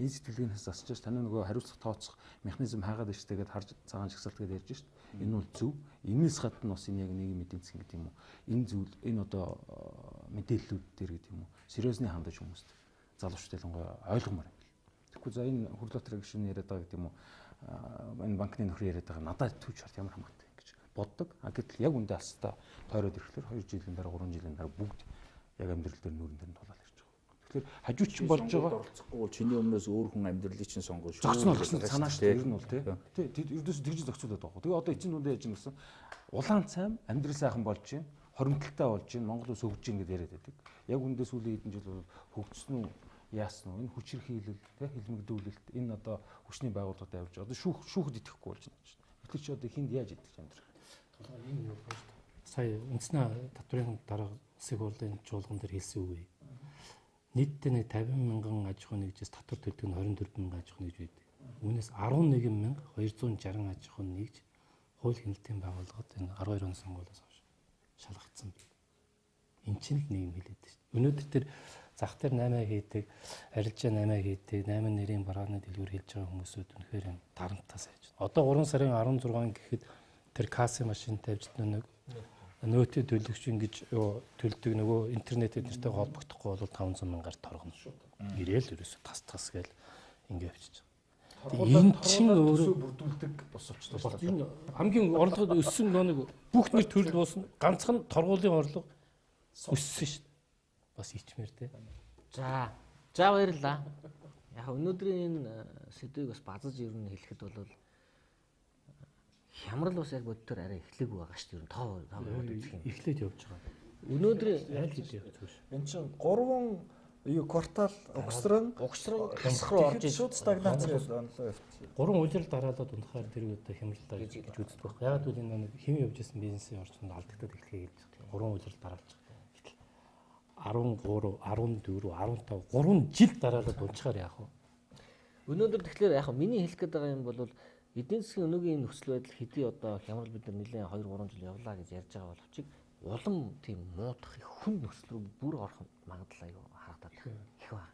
Speaker 7: Энэ сэтгэлгээс засаж таны нөгөө хариуцлага тооцох механизм хаагаад ичтэй гэдээ харж цагаан жагсаалт гэдээ ярьж шít. Энэ бол зөв. Энээс гадна бас энэ яг нийгэм эдийн засгийн гэдэг юм уу. Энэ зүйл энэ одоо мэдээллүүд дээр гэдэг юм уу. Сериусны хандаж хүмүүст залуучууд ялангуяа ойлгомоор юм. Тэгэхгүй за энэ хурлаатраа гişүн яриад байгаа гэдэг юм уу. Энэ банкны нөхөр яриад байгаа надад түүч харт ямар хамаатай гэж. боддог. Гэтэл яг үндэ алстаа тойроод ирэхлээр 2 жилийн дараа 3 жилийн дараа бүгд яг амьдрал дээр нүүрэн дээр нь тулаад ирж байгаа. Тэгэхээр хажууч болж байгаа
Speaker 5: оролцохгүй бол чиний өмнөөс өөр хүн амьдралыг чинь сонгож
Speaker 7: зогцсон санаа шүү дээ. Ер нь бол тий. Ердөөс тэгж зохицуулаад байгаа. Тэгээ одоо эцэг нүдэ яаж юм гэсэн улаан цайм амьдрал сайхан болж чинь, хоримтлалтай болж чинь, Монгол ус хөгжиж ингээд яриад байдаг. Яг үндэ сүүлийн хэдэн жил бол хөгжсөн үү, яасан уу? Энэ хүч хэрхийлэл, тий, хилмигдүүлэлт, энэ одоо хүчний байгууллагад авч одоо шүүхэд итгэхгүй болж байна шүү дээ. Тэгэхээр чи одоо хинд яаж идэх юм бэ?
Speaker 4: Энэ юу байна шүү дээ. Сая үндэснэ татврын дарга засаг хурлын чуулган дээр хэлсэн үг ээ. Нийтдээ нэг 50 мянган аж ахуй нэгжээс татвар төлдөг нь 24 мянган аж ахуй нэгж байдаг. Үүнээс 11,260 аж ахуй нэгж хууль хяналтын байгууллагад энэ 12 он сонгуулиас хойш шалгагдсан бий. Энд чинь л нийгэм хэлээд шүү дээ. Өнөөдөр тэр зах дээр 8 хийдэг, арилжаа 8 хийдэг, 8 нэрийн барааны дэлгүүр хийж байгаа хүмүүсүүд үнэхээр дарамттай сайж байна. Одоо 3 сарын 16 гэхэд тэр кассын машин тавьж нөөтөд төлөгч ингэж төлдөг нөгөө интернет эднэртэй холбогдохгүй бол 500 мянгаар торгоно шүү. Ирээл ерөөсө тас гээл ингэ явчихж байгаа. Энэ чинь өөрөө
Speaker 7: бүрдүүлдэг бос очтол.
Speaker 4: Энэ хамгийн орлогод өссөн нэг бүх нэр төрөл дуусна. Ганцхан торгуулийн орлого өссөн шүү. Бас ичмэр те.
Speaker 1: За баярлалаа. Яг өнөөдрийн энэ сэдвийг бас базаж ер нь хэлэхэд бол хямрал бас яг бодтоор арай эхлэв байгаа шүү дээ. Ер нь тоо үзэх юм.
Speaker 4: Эхлээд явж байгаа.
Speaker 1: Өнөөдрийн
Speaker 4: аль хэд явж байгаа шүү.
Speaker 6: Эн чинь 3 квартал угсран
Speaker 1: хасах руу орж
Speaker 6: шууд стагнац боллоо явчихсан.
Speaker 4: 3 улирал дараалаад унахаар тэр үедээ хямралтай гэж үздэг байх. Ягаад гэвэл энэ нэг хэм явж байсан бизнесийн орчинд алдагдаад эхлэхээ хэлж байгаа. 3 улирал дараалж байгаа. Гэтэл 13, 14, 15, 3 жил дараалаад унчаар яах вэ?
Speaker 1: өнөөдөр тэгэхээр яг миний хэлэх гээд байгаа юм бол эдийн засгийн өнөөгийн нөхцөл байдал хэдий одоо хямрал бид нар нэлээд 2-3 жил явлаа гэж ярьж байгаа боловч улам тийм муудах их хүн нөхцөл рүү бүр орох магадлал аюу харагдаад их байна.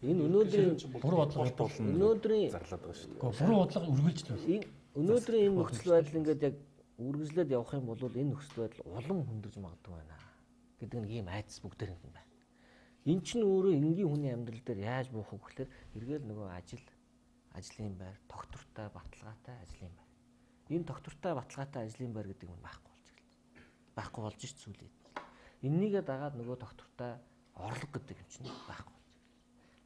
Speaker 1: Энэ өнөөдрийн
Speaker 4: буруу бодлого болно.
Speaker 1: Өнөөдрийн
Speaker 5: зарлаад байгаа шүү дээ.
Speaker 4: Гэхдээ буруу бодлого үргэлжлэж байна.
Speaker 1: Өнөөдрийн энэ нөхцөл байдал ингээд яг үргэлжлээд явах юм бол энэ нөхцөл байдал улам хүндэрж магадгүй байна гэдэг нэг ийм айдас бүгдээр юм байна. Эн чинь өөрөө энгийн хүний амьдрал дээр яаж буух вэ гэхээр эргээл нөгөө ажлын байр, тогтвортой, баталгаатай ажлын байр. Энэ тогтвортой, баталгаатай ажлын байр гэдэг нь байхгүй болж эхэлж. Байхгүй болж ш зүйлээ. Эннийгээ дагаад нөгөө тогтвортой орлого гэдэг юм чинь байхгүй болж эхэлж.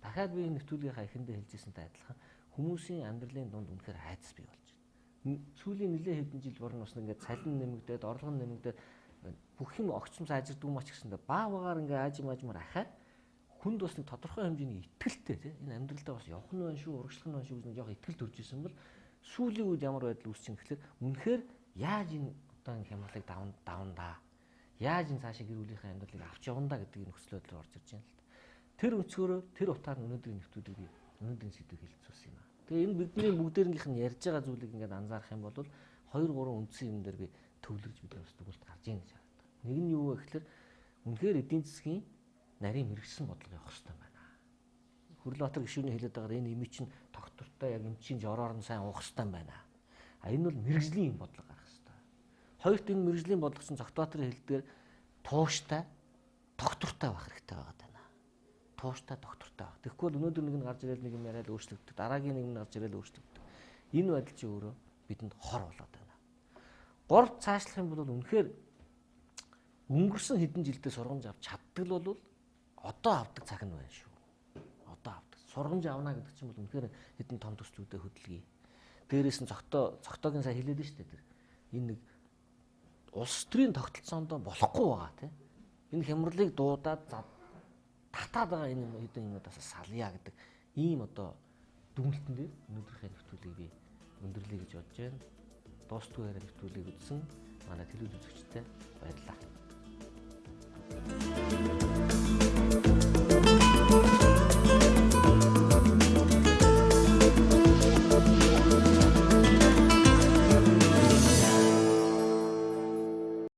Speaker 1: Дахиад би нэвтрүүлгийнхаа эхэндээ хэлжсэнтэй адилхан хүмүүсийн амьдралын дунд үнэхээр айдас бий болж байна. Сүүлийн нэлээд хэдэн жил борн усна ингээд цалин нэмэгдээд, орлого нэмэгдээд бүх юм огцом сайжирдаг юм ач гэсэндээ баагаар ингээд аажмаар ахаад хүнд бас нэг тодорхой хэмжээний итгэлтэй тийм энэ амьдралдаа бас явах нь байна шүү, урагшлах нь байна шүү гэж нэг жоох итгэл төрж исэн бол сүүлийн үед ямар байдал үүсч юм гэхэлэр үнэхээр яаж энэ одоо энэ хямралыг давандаа яаж энэ цаашаа гэр бүлийнхээ амьдралыг авч явандаа гэдэг энэ нөхцөл байдал орж ирж байна л та. Тэр өнцгөрөө тэр утгаар нь өнөөдрийн нэвтрүүлгийг өнөөдрийн сэдвийг хэлцүүлсэн юм аа. Тэгээ энэ бидний бүгдээрнийх нь ярьж байгаа зүйлийг ингээд анзаарах юм бол 2-3 үндсэн юм дээр би төвлөрж бид бас дүгнэлт гарч ийн гэж харагдав. Нэг нь юу вэ гэхэлэр үнэхээр эдийн засгийн нарийн мэрэгсэн бодлого явах хэрэгтэй байна. Хүрлбаатар гишүүний хэлээд байгаа энэ имиж чинь тогтвортой яг эм чинь жороор нь сайн уух хэрэгтэй байна. А энэ бол мэрэгжлийн бодлого гарах хэрэгтэй. Хоёрт энэ мэрэгжлийн бодлого чинь Цогтбаатарын хэлдгээр тууштай, тогтвортой байх хэрэгтэй байгаа даа. Тууштай, тогтвортой байх. Тэгэхгүй бол өнөөдөр нэг нь гарч ирэл нэг юм яриад өөрчлөгддөг. Дараагийн нэг нь гарч ирэл өөрчлөгддөг. Энэ байдал чинь өөрөө бидэнд хор болоод байна. Горд цаашлах юм бол үнэхээр өнгөрсөн хэдэн жилдээ сургамж авч чаддаг л бол одоо авдаг цаг нь байна шүү. Одоо авдаг. Сургамж авна гэдэг чинь бол үнэхээр хэдэн том төслүүдэд хөдөлгөе. Дээрээс нь цогтойгийн сая хэлээд нь шүү дээ тэр. Энэ нэг улс төрийн тогтолцоонд болохгүй байгаа тийм. Энэ хямралыг дуудаад татаад байгаа энэ хэдэн юмудаас салъя гэдэг ийм одоо дүгнэлтэн дээр өнөөдрийнхээ нэвтрүүлгийг би өндөрлөе гэж бодож байна. Дуустгүй яриа нэвтрүүлгийг үзсэн манай телевиз үзэгчтэй баярлалаа.